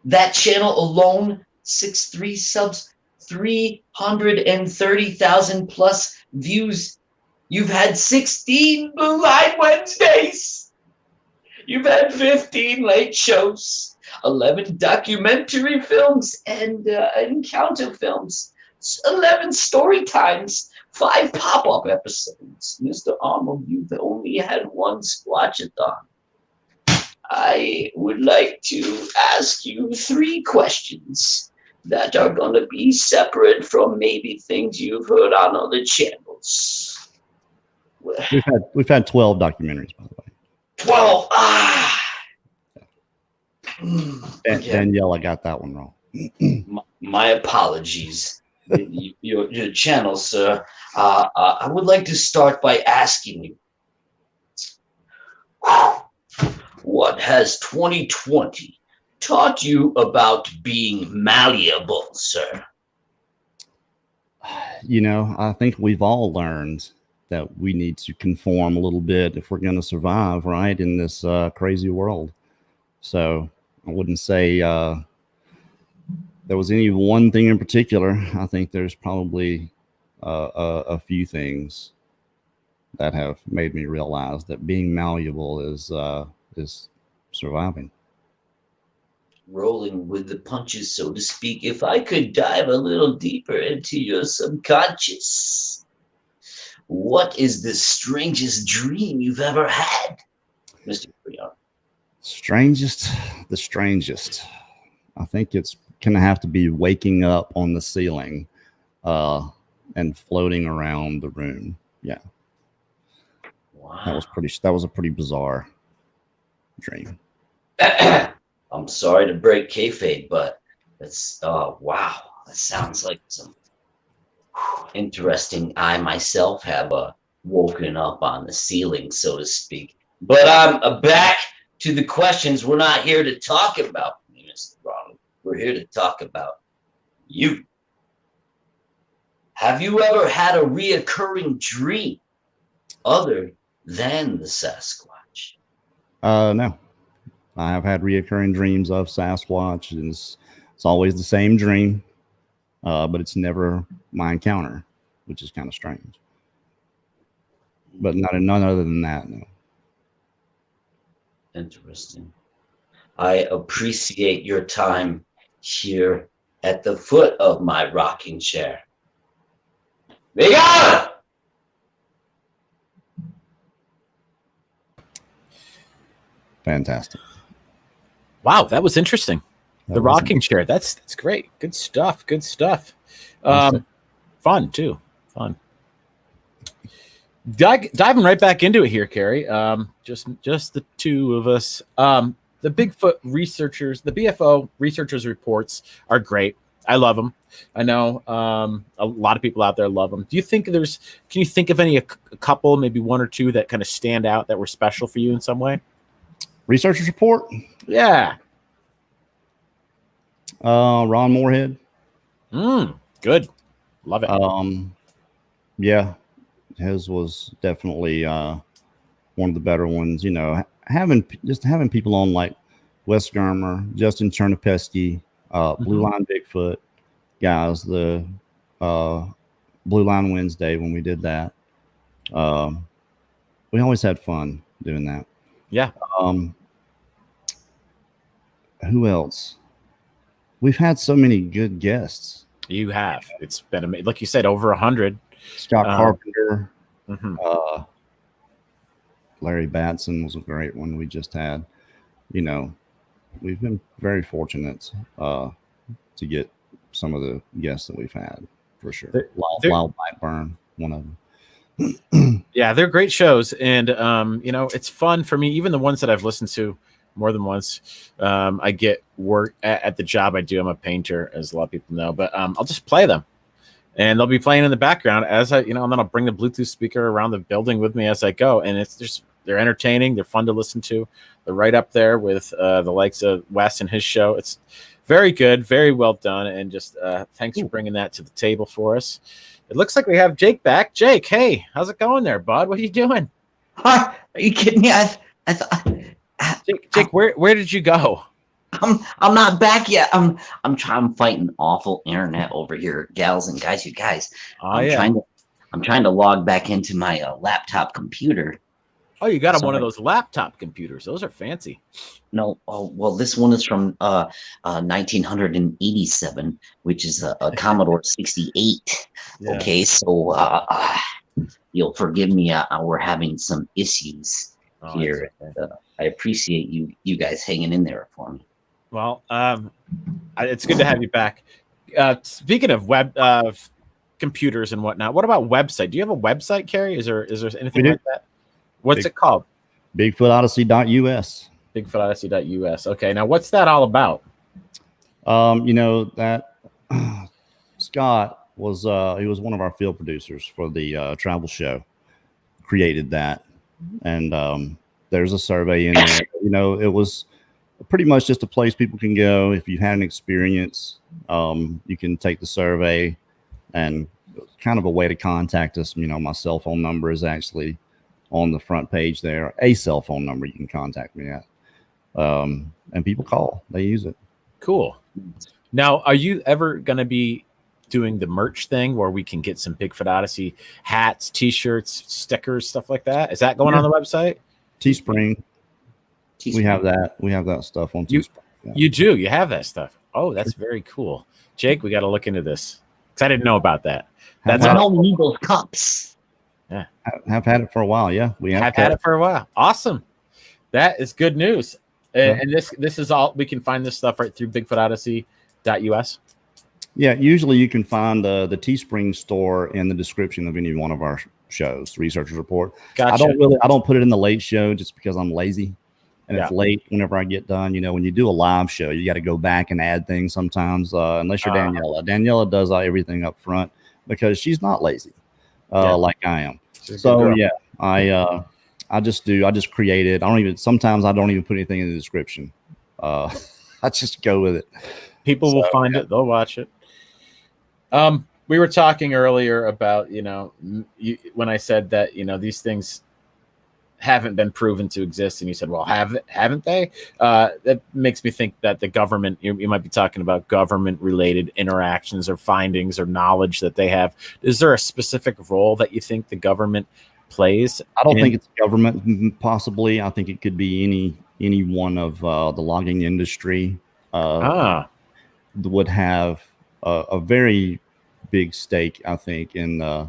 That channel alone, 63 subs, 330,000 plus views. You've had 16 Blue Line Wednesdays. You've had 15 late shows, 11 documentary films and encounter films, 11 story times, 5 pop-up episodes. Mr. Arnold, you've only had one Squatchathon. I would like to ask you 3 questions that are going to be separate from maybe things you've heard on other channels. We've had 12 documentaries, by the way. 12. Danielle, I got that one wrong. My apologies. Your channel, sir. I would like to start by asking you, what has 2020 taught you about being malleable, sir? You know, I think we've all learned that we need to conform a little bit if we're going to survive, right, in this crazy world. So I wouldn't say there was any one thing in particular. I think there's probably a few things that have made me realize that being malleable is surviving. Rolling with the punches, so to speak. If I could dive a little deeper into your subconscious, what is the strangest dream you've ever had, Mr. Creon? The strangest. I think it's gonna have to be waking up on the ceiling and floating around the room. Yeah. Wow. That was a pretty bizarre dream. I'm sorry to break kayfabe, but that's wow. That sounds like some interesting. I myself have woken up on the ceiling, so to speak. But I'm back to the questions. We're not here to talk about me, Mr. Ronald. We're here to talk about you. Have you ever had a reoccurring dream other than the Sasquatch? No. I have had reoccurring dreams of Sasquatch. It's always the same dream, but it's never my encounter, which is kind of strange. But none other than that, no. Interesting. I appreciate your time here at the foot of my rocking chair. Vega! Fantastic. Wow, that was interesting. The rocking chair. That's great. Good stuff. Good stuff. Fun too. Fun. Diving right back into it here, Kerry. Just the two of us. The Bigfoot researchers, the BFO researchers reports are great. I love them. I know a lot of people out there love them. Do you think can you think of a couple, maybe one or two that kind of stand out that were special for you in some way? Researchers report? Yeah. Ron Moorhead. Good. Love it. Yeah. His was definitely one of the better ones. You know, having people on like Wes Germer, Justin Chernopesky, Blue Line Bigfoot guys, the Blue Line Wednesday when we did that. We always had fun doing that. Yeah. Who else? We've had so many good guests. You have. It's been amazing. Like you said, over 100. Scott Carpenter. Mhm. Larry Batson was a great one we just had. You know, we've been very fortunate to get some of the guests that we've had, for sure. Wild Brightburn, one of them. Yeah, they're great shows. And, you know, it's fun for me. Even the ones that I've listened to more than once, I get work at the job I do. I'm a painter, as a lot of people know, but I'll just play them. And they'll be playing in the background as I, you know, and then I'll bring the Bluetooth speaker around the building with me as I go. And it's just, they're entertaining. They're fun to listen to. They're right up there with the likes of Wes and his show. It's very good, very well done. And just thanks for bringing that to the table for us. It looks like we have Jake back. Jake, hey, how's it going there, bud? What are you doing? Are you kidding me? I thought Jake, where did you go? I'm not back yet. I'm fighting awful internet over here, gals and guys. You guys, I'm trying to log back into my laptop computer. Oh, you got one of those laptop computers. Those are fancy. No, well, this one is from 1987, which is a Commodore 68. Yeah. Okay, so you'll forgive me. We're having some issues here. Okay. I appreciate you guys hanging in there for me. Well, it's good to have you back. Speaking of web computers and whatnot, what about website? Do you have a website, Kerry? Is there anything like that? What's it called? BigfootOdyssey.us. BigfootOdyssey.us. Okay, now what's that all about? You know that Scott was he was one of our field producers for the travel show. Created that, and there's a survey in there. You know, it was pretty much just a place people can go if you've had an experience. You can take the survey, and kind of a way to contact us. You know, my cell phone number is actually on the front page there. A cell phone number you can contact me at, and people call. They use it. Cool. Now, are you ever going to be doing the merch thing where we can get some Bigfoot Odyssey hats, t-shirts, stickers, stuff like that? Is that going on the website? Teespring. We have that. We have that stuff on Teespring. You do. You have that stuff. Oh, that's very cool. Jake, we got to look into this because I didn't know about that. That's all we need, those cups. Yeah, have had it for a while. Yeah, we have had it for a while. Awesome. That is good news. And this is all, we can find this stuff right through BigfootOdyssey.us. Yeah, usually you can find the Teespring store in the description of any one of our shows, Researchers Report. Gotcha. I don't put it in the late show just because I'm lazy. And it's late whenever I get done. You know, when you do a live show, you got to go back and add things sometimes, unless you're Daniela. Daniela does everything up front because she's not lazy like I am. So, yeah, I just create it. Sometimes I don't even put anything in the description. I just go with it. People will find it. They'll watch it. We were talking earlier about, you know, when I said that, you know, these things haven't been proven to exist, and you said, well, haven't they? That makes me think that the government, you might be talking about government related interactions or findings or knowledge that they have. Is there a specific role that you think the government plays? I don't think it's government. Possibly, I think it could be any one of the logging industry would have a very big stake, I think, in the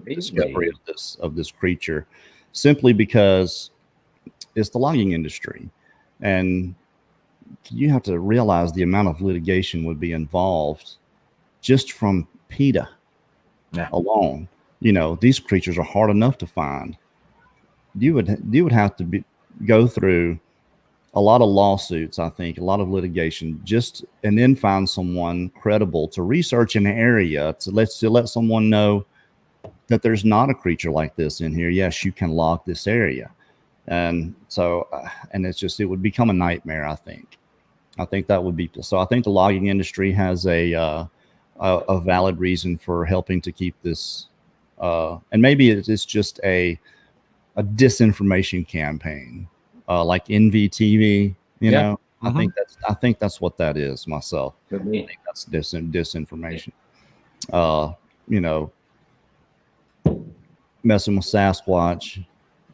discovery of this creature, simply because it's the logging industry, and you have to realize the amount of litigation would be involved just from PETA alone. You know, these creatures are hard enough to find. You would have to go through a lot of lawsuits, I think, a lot of litigation, and then find someone credible to research an area to let someone know that there's not a creature like this in here. Yes, you can log this area. And so, and it would become a nightmare, I think. I think that would be, so I think the logging industry has a valid reason for helping to keep this and maybe it's just a disinformation campaign, like NVTV. You know, I think that's what that is myself. I think that's disinformation. You know, messing with Sasquatch.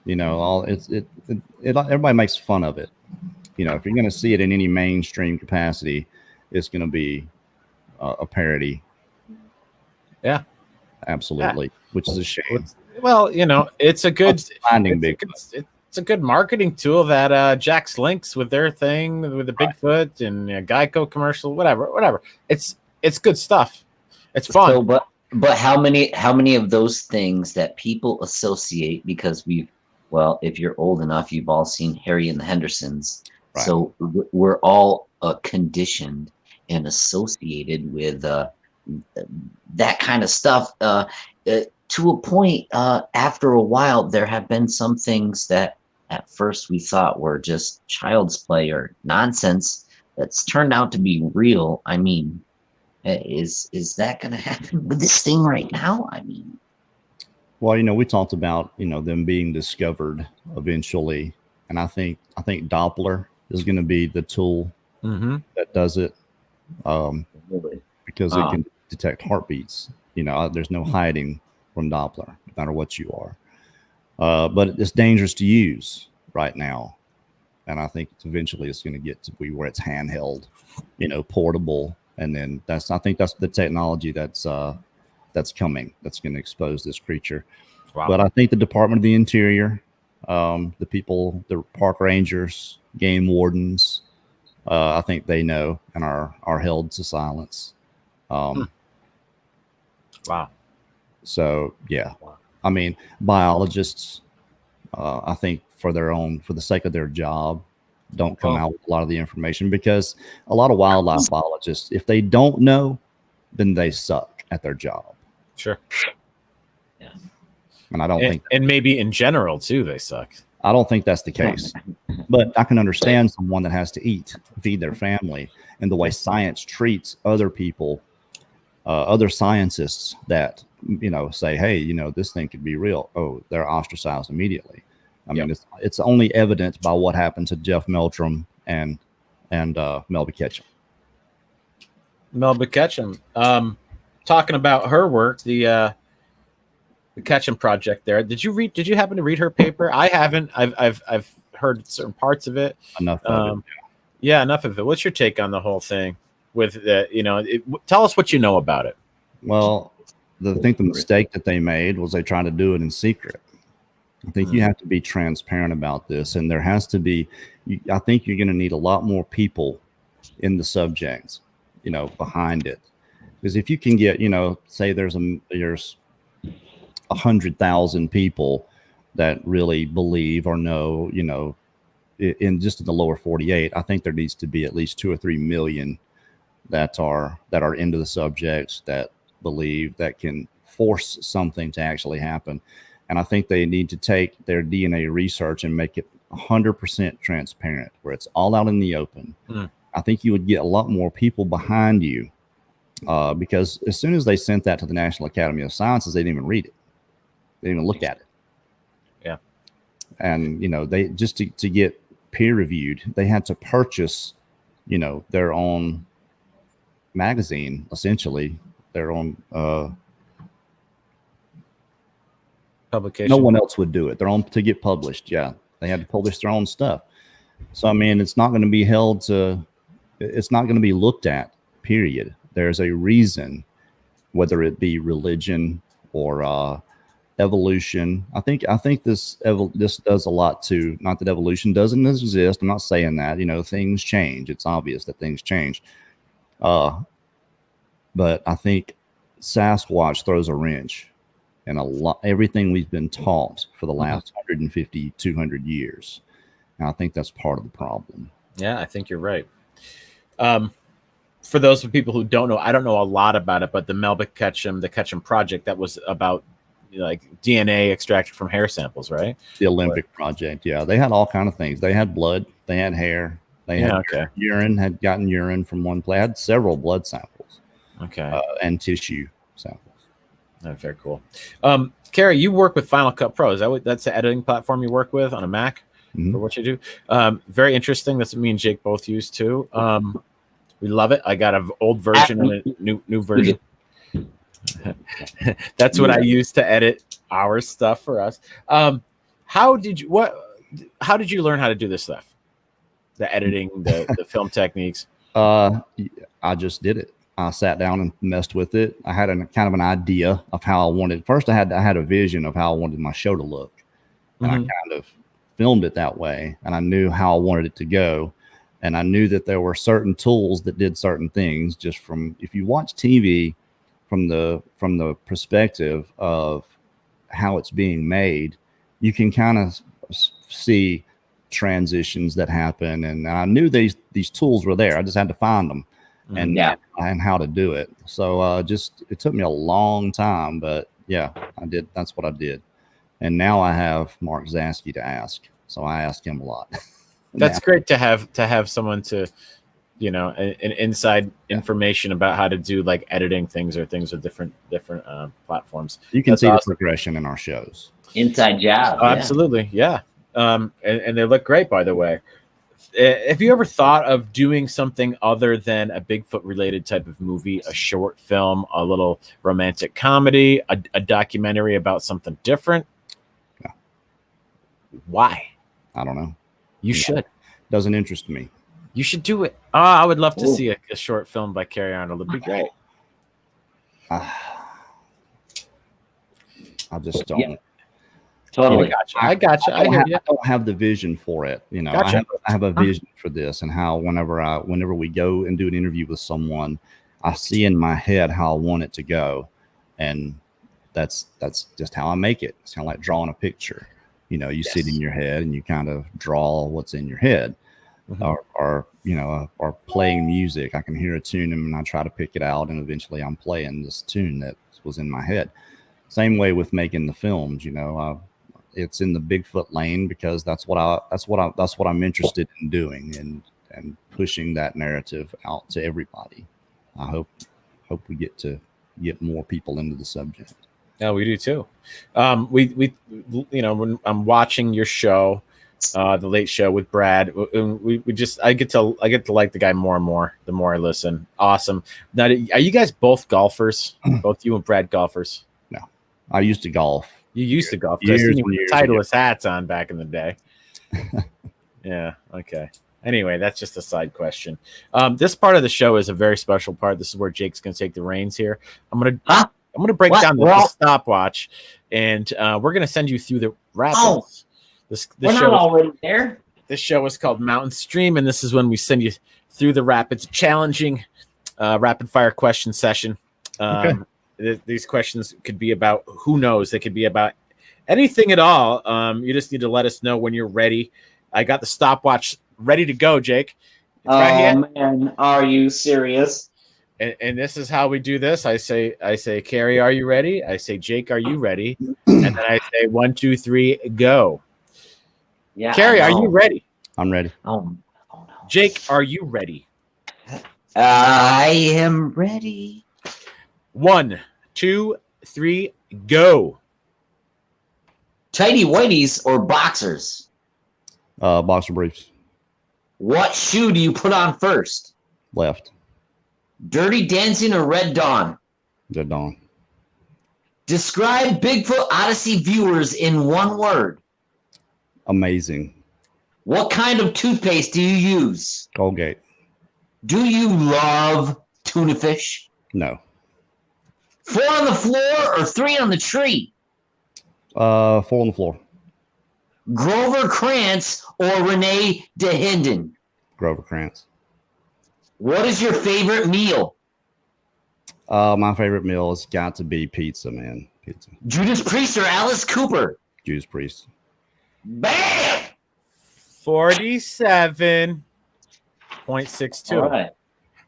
You know, all everybody makes fun of it. You know, if you're going to see it in any mainstream capacity, it's going to be a parody. Yeah, absolutely, which is a shame. Well, you know, it's a good it's a good marketing tool that Jack Slinks with their thing with the Bigfoot and Geico commercial, whatever. It's good stuff. It's fun. So, but how many of those things that people associate, because well, if you're old enough, you've all seen Harry and the Hendersons. Right. So we're all conditioned and associated with that kind of stuff. To a point, after a while, there have been some things that at first we thought were just child's play or nonsense that's turned out to be real. I mean, is that going to happen with this thing right now? I mean, well, you know, we talked about, you know, them being discovered eventually, and I think Doppler is going to be the tool that does it, because it can detect heartbeats. You know, there's no hiding from Doppler, no matter what you are. But it's dangerous to use right now, and I think eventually it's going to get to be where it's handheld, you know, portable, and then I think that's the technology that's coming. That's going to expose this creature. Wow. But I think the Department of the Interior, the people, the park rangers, game wardens, I think they know and are held to silence. Wow. So yeah, I mean, biologists, I think for the sake of their job, don't come out with a lot of the information, because a lot of wildlife biologists, if they don't know, then they suck at their job. Sure. Yeah. And I don't think, and maybe in general too, they suck. I don't think that's the case, but I can understand someone that has to eat, feed their family, and the way science treats other people, other scientists that, you know, say, hey, you know, this thing could be real. Oh, they're ostracized immediately. I mean, it's only evident by what happened to Jeff Meldrum and Melba Ketchum. Melba Ketchum, talking about her work, the Ketchum Project. There, did you happen to read her paper? I haven't. I've heard certain parts of it. Enough of it. Yeah, enough of it. What's your take on the whole thing? With you know, tell us what you know about it. Well, I think the mistake that they made was they tried to do it in secret. I think you have to be transparent about this, and there has to be. I think you're going to need a lot more people in the subject, you know, behind it, because if you can get, you know, say there's 100,000 people that really believe or know, you know, in the lower 48, I think there needs to be at least 2 or 3 million that are into the subjects, that believe, that can force something to actually happen. And I think they need to take their DNA research and make it 100% transparent, where it's all out in the open. I think you would get a lot more people behind you, because as soon as they sent that to the National Academy of Sciences, they didn't even read it. They didn't even look at it. Yeah. And, you know, they just to get peer reviewed, they had to purchase, you know, their own magazine, essentially, their own publication. No one else would do it. Their own to get published. Yeah, they had to publish their own stuff. So I mean, it's not going to be it's not going to be looked at. Period. There's a reason, whether it be religion or evolution. I think this does a lot to, not that evolution doesn't exist. I'm not saying that. You know, things change. It's obvious that things change. But I think Sasquatch throws a wrench in everything we've been taught for the last 150, 200 years. And I think that's part of the problem. Yeah, I think you're right. For those people who don't know, I don't know a lot about it, but the Melba Ketchum, the Ketchum Project, that was about, you know, like DNA extracted from hair samples, right? The Olympic Project, yeah. They had all kind of things. They had blood, they had hair, they had urine, had gotten urine from one place, had several blood samples, and tissue samples. Very cool. Kerry, you work with Final Cut Pro. That's the editing platform you work with on a Mac for what you do? Very interesting. That's what me and Jake both use too. We love it. I got an old version and a new version. That's what I use to edit our stuff for us. How did you learn how to do this stuff? The editing, the film techniques. I just did it. I sat down and messed with it. I had kind of an idea of how I wanted. First, I had a vision of how I wanted my show to look, and I kind of filmed it that way. And I knew how I wanted it to go, and I knew that there were certain tools that did certain things. Just from if you watch TV from the perspective of how it's being made, you can kind of see transitions that happen. And I knew these tools were there. I just had to find them. And how to do it. So it took me a long time, but yeah, I did. That's what I did. And now I have Mark Zasky to ask. So I ask him a lot. That's great to have someone to, an inside information about how to do like editing things or things with different platforms. You can see the progression in our shows. Inside job. Oh, absolutely. Yeah. And they look great, by the way. Have you ever thought of doing something other than a Bigfoot related type of movie, a short film, a little romantic comedy, a documentary about something different? No. Why? I don't know. You should. Doesn't interest me. You should do it. Oh, I would love to see a short film by Kerry Arnold. It'd be great. I just don't. Yeah. Totally. I gotcha. I don't have the vision for it. I have a vision for this, and how whenever we go and do an interview with someone, I see in my head how I want it to go, and that's just how I make it. It's kind of like drawing a picture. You sit in your head and you kind of draw what's in your head, or playing music. I can hear a tune and I try to pick it out, and eventually I'm playing this tune that was in my head. Same way with making the films. It's in the Bigfoot lane because that's what I'm interested in doing, and pushing that narrative out to everybody. I hope we get more people into the subject. Yeah, we do too. We when I'm watching your show, the Late Show with Brad, I get to like the guy more and more the more I listen. Awesome. Now, are you guys both golfers? Both you and Brad golfers? No, I used to golf. You used to golf. Years Titleist hats on back in the day. Yeah. Okay. Anyway, that's just a side question. This part of the show is a very special part. This is where Jake's going to take the reins here. I'm going to break down the stopwatch, and we're going to send you through the rapids. Oh, we're not already there. This show is called Mountain Stream, and this is when we send you through the rapids. Challenging rapid fire question session. Okay. These questions could be about who knows. They could be about anything at all. You just need to let us know when you're ready. I got the stopwatch ready to go, Jake. It's right here. Man, are you serious? And this is how we do this. I say, Kerry, are you ready? I say, Jake, are you ready? And then I say, 1, 2, 3, go. Yeah. Kerry, are you ready? I'm ready. Oh no. Jake, are you ready? I am ready. 1, 2, 3, go. Tighty whities or boxers? Boxer briefs. What shoe do you put on first? Left. Dirty Dancing or Red Dawn? Red Dawn. Describe Bigfoot Odyssey viewers in one word. Amazing. What kind of toothpaste do you use? Colgate. Do you love tuna fish? No. 4 on the floor or 3 on the tree? 4 on the floor. Grover Krantz or Renee DeHinden? Grover Krantz. What is your favorite meal? My favorite meal has got to be pizza, man. Pizza. Judas Priest or Alice Cooper? Judas Priest. Bam! 47.62.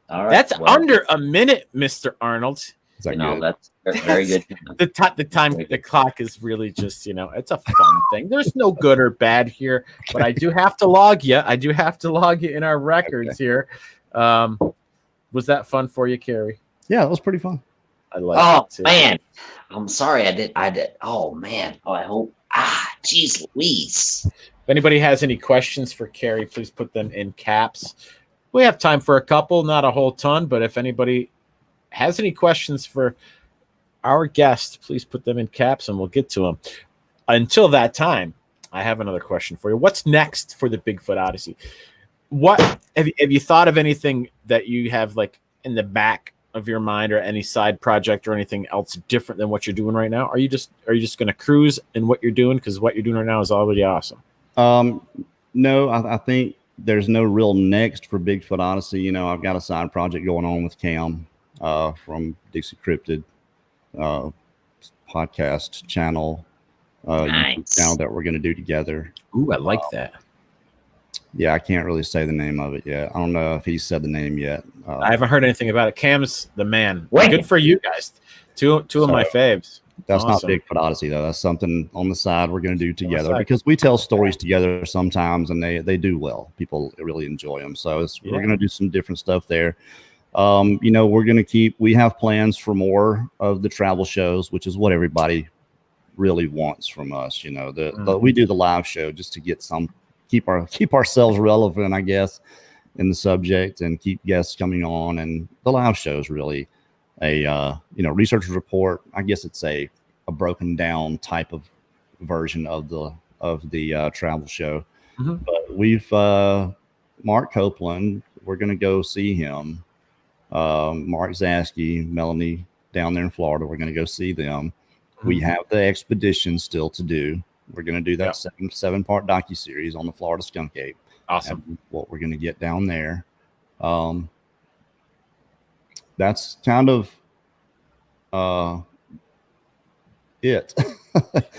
All right. That's under a minute, Mr. Arnold. Is that good? That's very good. The clock is really just, it's a fun thing. There's no good or bad here, but I do have to log you. In our records here. Was that fun for you, Kerry? Yeah, it was pretty fun. I like Oh it too. man, I'm sorry. I did. Oh man. Oh, I hope. Jeez, Louise. If anybody has any questions for Kerry, please put them in caps. We have time for a couple, not a whole ton, but if anybody has any questions for our guest, please put them in caps and we'll get to them. Until that time, I have another question for you. What's next for the Bigfoot Odyssey? What have you thought of anything that you have like in the back of your mind, or any side project or anything else different than what you're doing right now? Are you just going to cruise in what you're doing, because what you're doing right now is already awesome? No, I think there's no real next for Bigfoot Odyssey. You know, I've got a side project going on with Cam from Decrypted podcast channel, Nice. YouTube channel that we're going to do together. Ooh, I like that. Yeah, I can't really say the name of it yet. I don't know if he said the name yet. I haven't heard anything about it. Cam's the man. Wait. Good for you guys. Two of my faves. That's Awesome. not Bigfoot Odyssey, though. That's something on the side we're going to do together, side. because we tell stories together sometimes, and they do well. People really enjoy them. So we're going to do some different stuff there. You know, we're going to we have plans for more of the travel shows, which is what everybody really wants from us. You know, we do the live show just to get keep ourselves relevant, I guess, in the subject, and keep guests coming on. And the live show is really a researcher's report. I guess it's a broken down type of version of the travel show. But we've Mark Copeland, we're going to go see him. Mark Zaski, Melanie down there in Florida, we're going to go see them. We have the expedition still to do. We're going to do that seven-part docuseries on the Florida skunk ape. Awesome. What we're going to get down there. That's kind of it.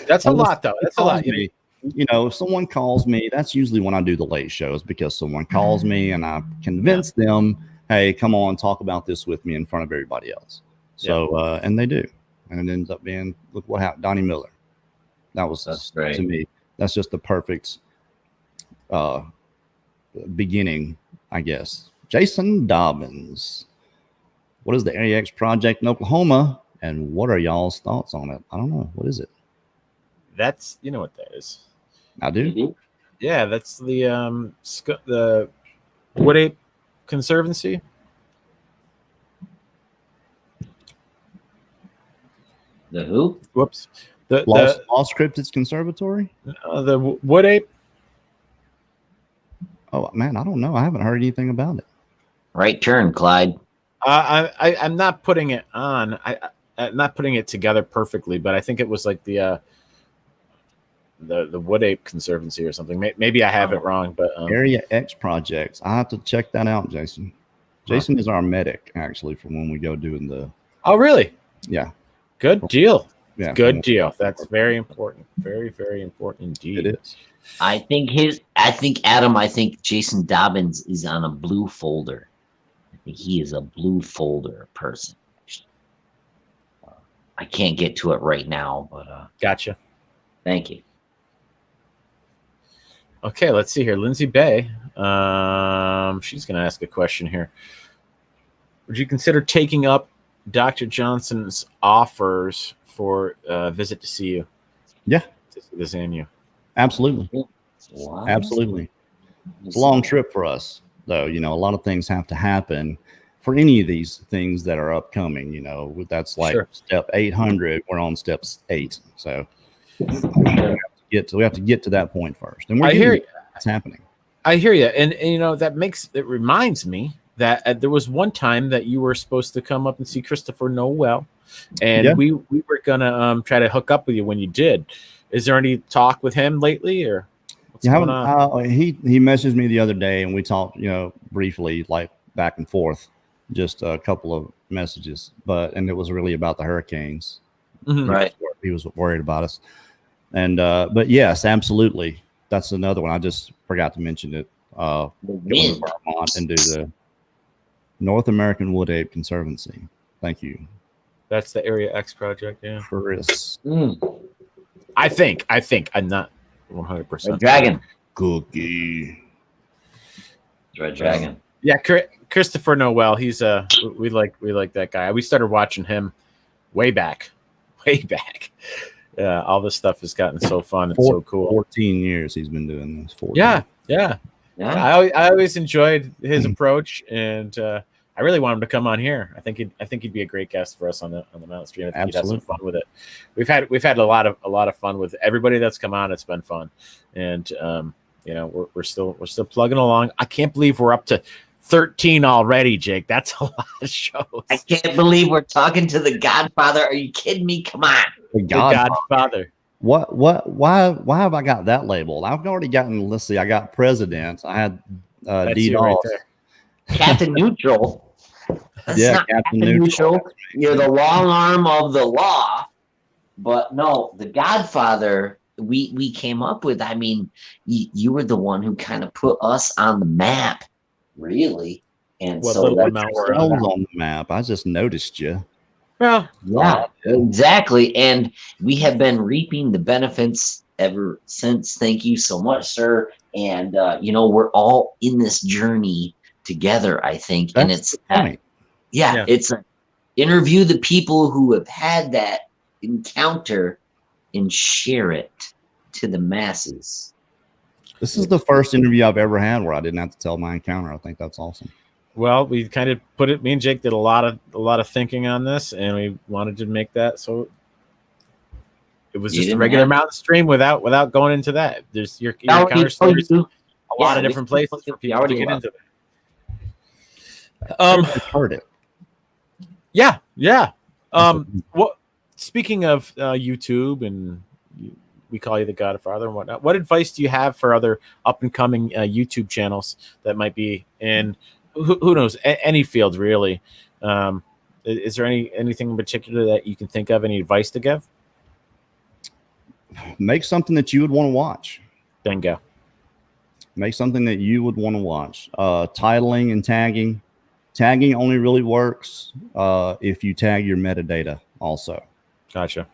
That's a lot, though. That's a lot. You know, if someone calls me, that's usually when I do the late shows, because someone calls me and I convince them, hey, come on, talk about this with me in front of everybody else. So, and they do. And it ends up being, look what happened, Donnie Miller. That's great. To me, that's just the perfect beginning, I guess. Jason Dobbins. What is the Area X project in Oklahoma? And what are y'all's thoughts on it? I don't know. What is it? That's, you know what that is. I do. Yeah, that's the Wood Ape Conservancy. The who? Whoops. The Lost Cryptids Conservatory? The Wood Ape. Oh, man, I don't know. I haven't heard anything about it. Right turn, Clyde. I'm not putting it on. I'm not putting it together perfectly, but I think it was like the Wood Ape Conservancy or something. Maybe I have it wrong, but Area X projects. I have to check that out, Jason. Jason is our medic, actually, for when we go doing the. Oh, really? Yeah. Good deal. Yeah. Good deal. That's very important. Very, very important indeed. It is. I think Jason Dobbins is on a blue folder. I think he is a blue folder person. I can't get to it right now, but Gotcha. Thank you. Okay, let's see here. Lindsay Bay. She's going to ask a question here. Would you consider taking up Dr. Johnson's offers for a visit to see you? Yeah. To see this in you. Absolutely. Wow. Absolutely. It's a long trip for us, though. You know, a lot of things have to happen for any of these things that are upcoming. You know, that's like step 800. We're on step 8. So we have to get to that point first. And it's happening. I hear you. And you know, it reminds me that there was one time that you were supposed to come up and see Christopher Noel, and we were gonna try to hook up with you when you did. Is there any talk with him lately, or what's going on? He messaged me the other day, and we talked, you know, briefly, like back and forth, just a couple of messages, and it was really about the hurricanes. Mm-hmm. Right. He was worried about us, and but yes, absolutely, that's another one. I just forgot to mention it. Go to Vermont and do the North American Wood Ape Conservancy. Thank you. That's the Area X project, yeah. Chris. I think I'm not 100%. Red Dragon. Cookie. Red Dragon. Yeah, Christopher Noel. He's we like that guy. We started watching him way back. All this stuff has gotten so fun and so cool. 14 years he's been doing this. 14. Yeah. I always enjoyed his approach, and I really want him to come on here. I think he'd be a great guest for us on the Mountain Stream. I think he'd have some fun with it. We've had a lot of fun with everybody that's come on. It's been fun, and we're still plugging along. I can't believe we're up to 13 already, Jake. That's a lot of shows. I can't believe we're talking to the Godfather. Are you kidding me? Come on. The Godfather. Why have I got that labeled? I've already gotten, let's see, I got president. I had D right Doss. there. Captain Neutral. That's Yeah, not Captain Captain Neutral. Neutral. You're the long arm of the law. But no, the Godfather we came up with. I mean, you were the one who kind of put us on the map, really. And What so little that's amount where we're on. On the map. I just noticed you. Well, yeah, exactly. And we have been reaping the benefits ever since. Thank you so much, sir. And we're all in this journey together, I think. That's and it's the point. it's interview the people who have had that encounter and share it to the masses. This is the first interview I've ever had where I didn't have to tell my encounter. I think that's awesome. well, we kind of put it. Me and Jake did a lot of thinking on this, and we wanted to make that so it was just a regular Mountain Stream without going into that. There's your encounter stories, a lot of different places for people to get into that. Heard it. Yeah. What? Speaking of YouTube, and we call you the Godfather and whatnot. What advice do you have for other up and coming YouTube channels that might be in who knows any field really? Is there anything in particular that you can think of? Any advice to give? Make something that you would want to watch. Bingo. Make something that you would want to watch. Titling and tagging. Tagging only really works if you tag your metadata also. Gotcha.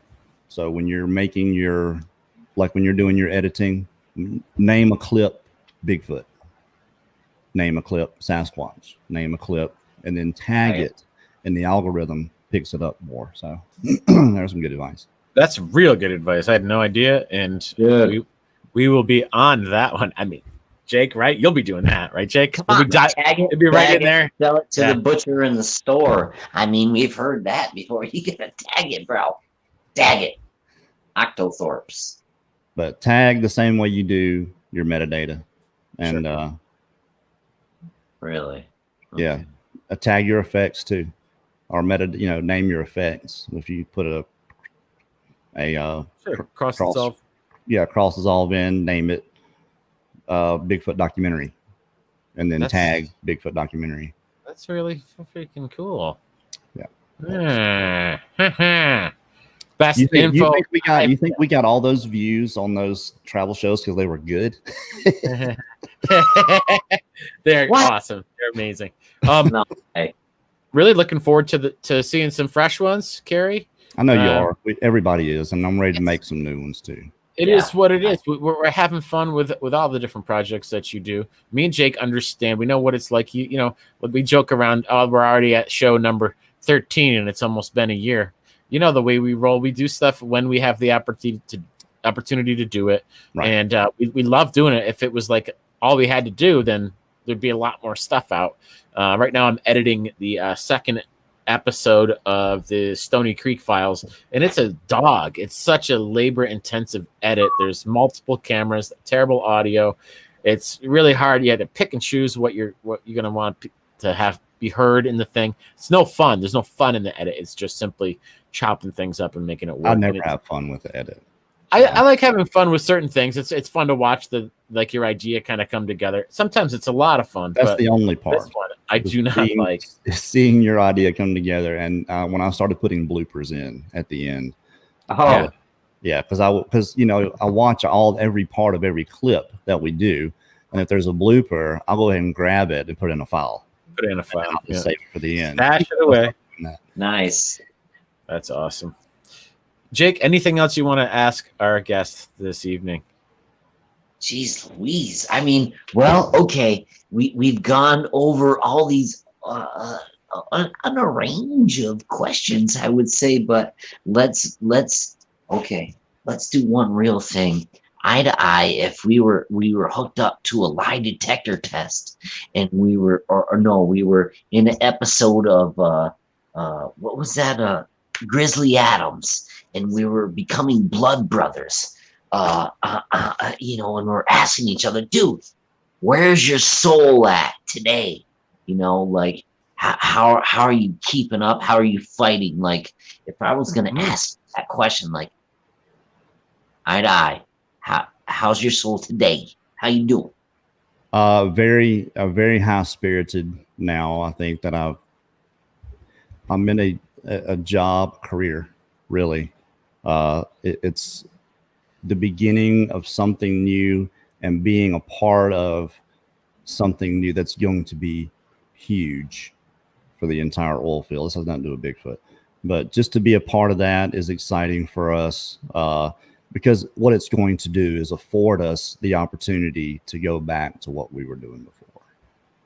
So when you're making when you're doing your editing, name a clip Bigfoot, name a clip Sasquatch, name a clip, and then tag it, and the algorithm picks it up more. So there's some good advice. That's real good advice. I had no idea, and we will be on that one. I mean, Jake, right? You'll be doing that, right, Jake? Come on, tag it, it'll be right in there. Sell it to the butcher in the store. I mean, we've heard that before. You gotta tag it, bro. Tag it. Octothorpes. But tag the same way you do your metadata, and really, yeah, tag your effects too, or name your effects. If you put a cross dissolve. Yeah, cross dissolve in, name it Bigfoot documentary, and then tag Bigfoot documentary. That's really freaking cool. Yeah. Best info. You think we got all those views on those travel shows because they were good? They're awesome. They're amazing. Really looking forward to seeing some fresh ones, Kerry. I know you are. Everybody is, and I'm ready to make some new ones too. It is what it is. We're having fun with all the different projects that you do. Me and Jake understand. We know what it's like. We joke around. Oh, we're already at show number 13, and it's almost been a year. You know the way we roll. We do stuff when we have the opportunity to do it, right. And we love doing it. If it was like all we had to do, then there'd be a lot more stuff out. Right now, I'm editing the second episode of the Stony Creek Files, and it's a dog. It's such a labor-intensive edit. There's multiple cameras, terrible audio. It's really hard. You had to pick and choose what you're gonna want to have be heard in the thing. It's no fun. There's no fun in the edit. It's just simply chopping things up and making it work. I never have fun with the edit. I like having fun with certain things. It's fun to watch your idea kind of come together. Sometimes it's a lot of fun. That's the only part. This one, I do not like seeing your idea come together. And when I started putting bloopers in at the end, because I watch every part of every clip that we do, and if there's a blooper, I'll go ahead and grab it and put it in a file. Put it in a file. Save it for the end. Stash it away. Nice. That's awesome. Jake, anything else you want to ask our guest this evening? Jeez Louise. I mean, well, okay. We've gone over all these a range of questions, I would say, but let's do one real thing. Eye to eye, if we were hooked up to a lie detector test, and we were or no, we were in an episode of what was that, Grizzly Adams, and we were becoming blood brothers, and we're asking each other, dude, where's your soul at today? Like, how are you keeping up? How are you fighting? Like, if I was gonna ask that question, like, eye to eye, how's your soul today? How you doing? Very high spirited now. I think that I'm in a job career, really. It's the beginning of something new and being a part of something new that's going to be huge for the entire oil field. This has nothing to do with Bigfoot, but just to be a part of that is exciting for us, because what it's going to do is afford us the opportunity to go back to what we were doing before,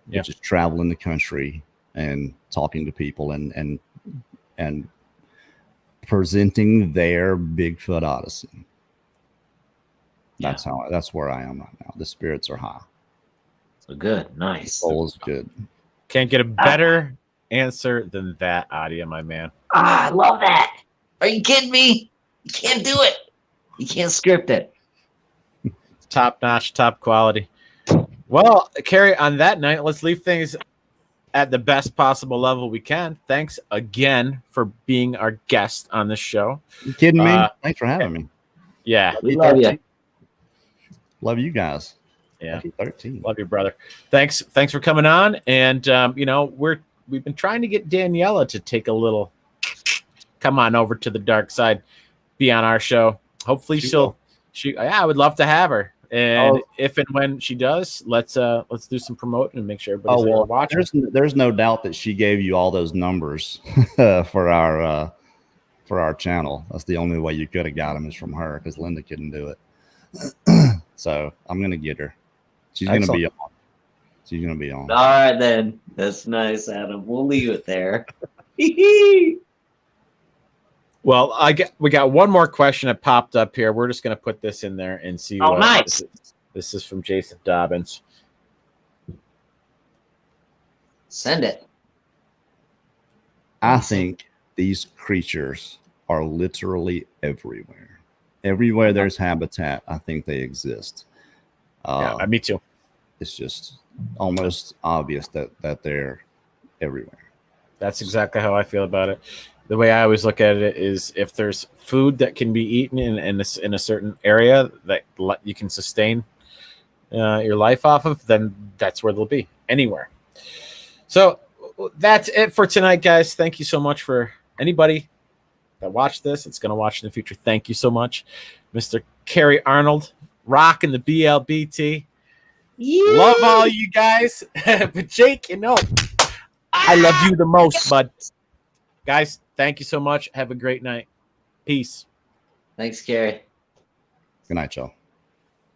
which is traveling the country and talking to people and presenting their Bigfoot Odyssey. That's where I am right now. The spirits are high. So good, nice. The soul is good. Can't get a better answer than that, Adia, my man. I love that. Are you kidding me? You can't do it. You can't script it. Top notch, top quality. Well, Kerry, on that night, let's leave things at the best possible level we can. Thanks again for being our guest on this show. You kidding me? Thanks for having me. Yeah. We love you. Love you guys. Yeah. 13. Love you, brother. Thanks for coming on. And we've been trying to get Daniela to take a little come on over to the dark side, be on our show. Hopefully I would love to have her. And if and when she does, let's do some promoting and make sure everybody's watching. There's no doubt that she gave you all those numbers for our channel. That's the only way you could have got them is from her, because Linda couldn't do it. So I'm gonna get her. She's gonna be on. She's gonna be on. All right then. That's nice, Adam. We'll leave it there. Well, we got one more question that popped up here. We're just gonna put this in there and see. Oh, nice. This is from Jason Dobbins. Send it. I think these creatures are literally everywhere. Everywhere there's habitat, I think they exist. Me too. It's just almost obvious that they're everywhere. That's exactly how I feel about it. The way I always look at it is, if there's food that can be eaten in a certain area that you can sustain your life off of, then that's where they'll be, anywhere. So that's it for tonight, guys. Thank you so much for anybody that watched this. It's going to watch in the future. Thank you so much, Mr. Kerry Arnold, rocking the BLBT. Yeah. Love all you guys. But Jake, I love you the most, bud. Guys, thank you so much. Have a great night. Peace. Thanks, Kerry. Good night, y'all.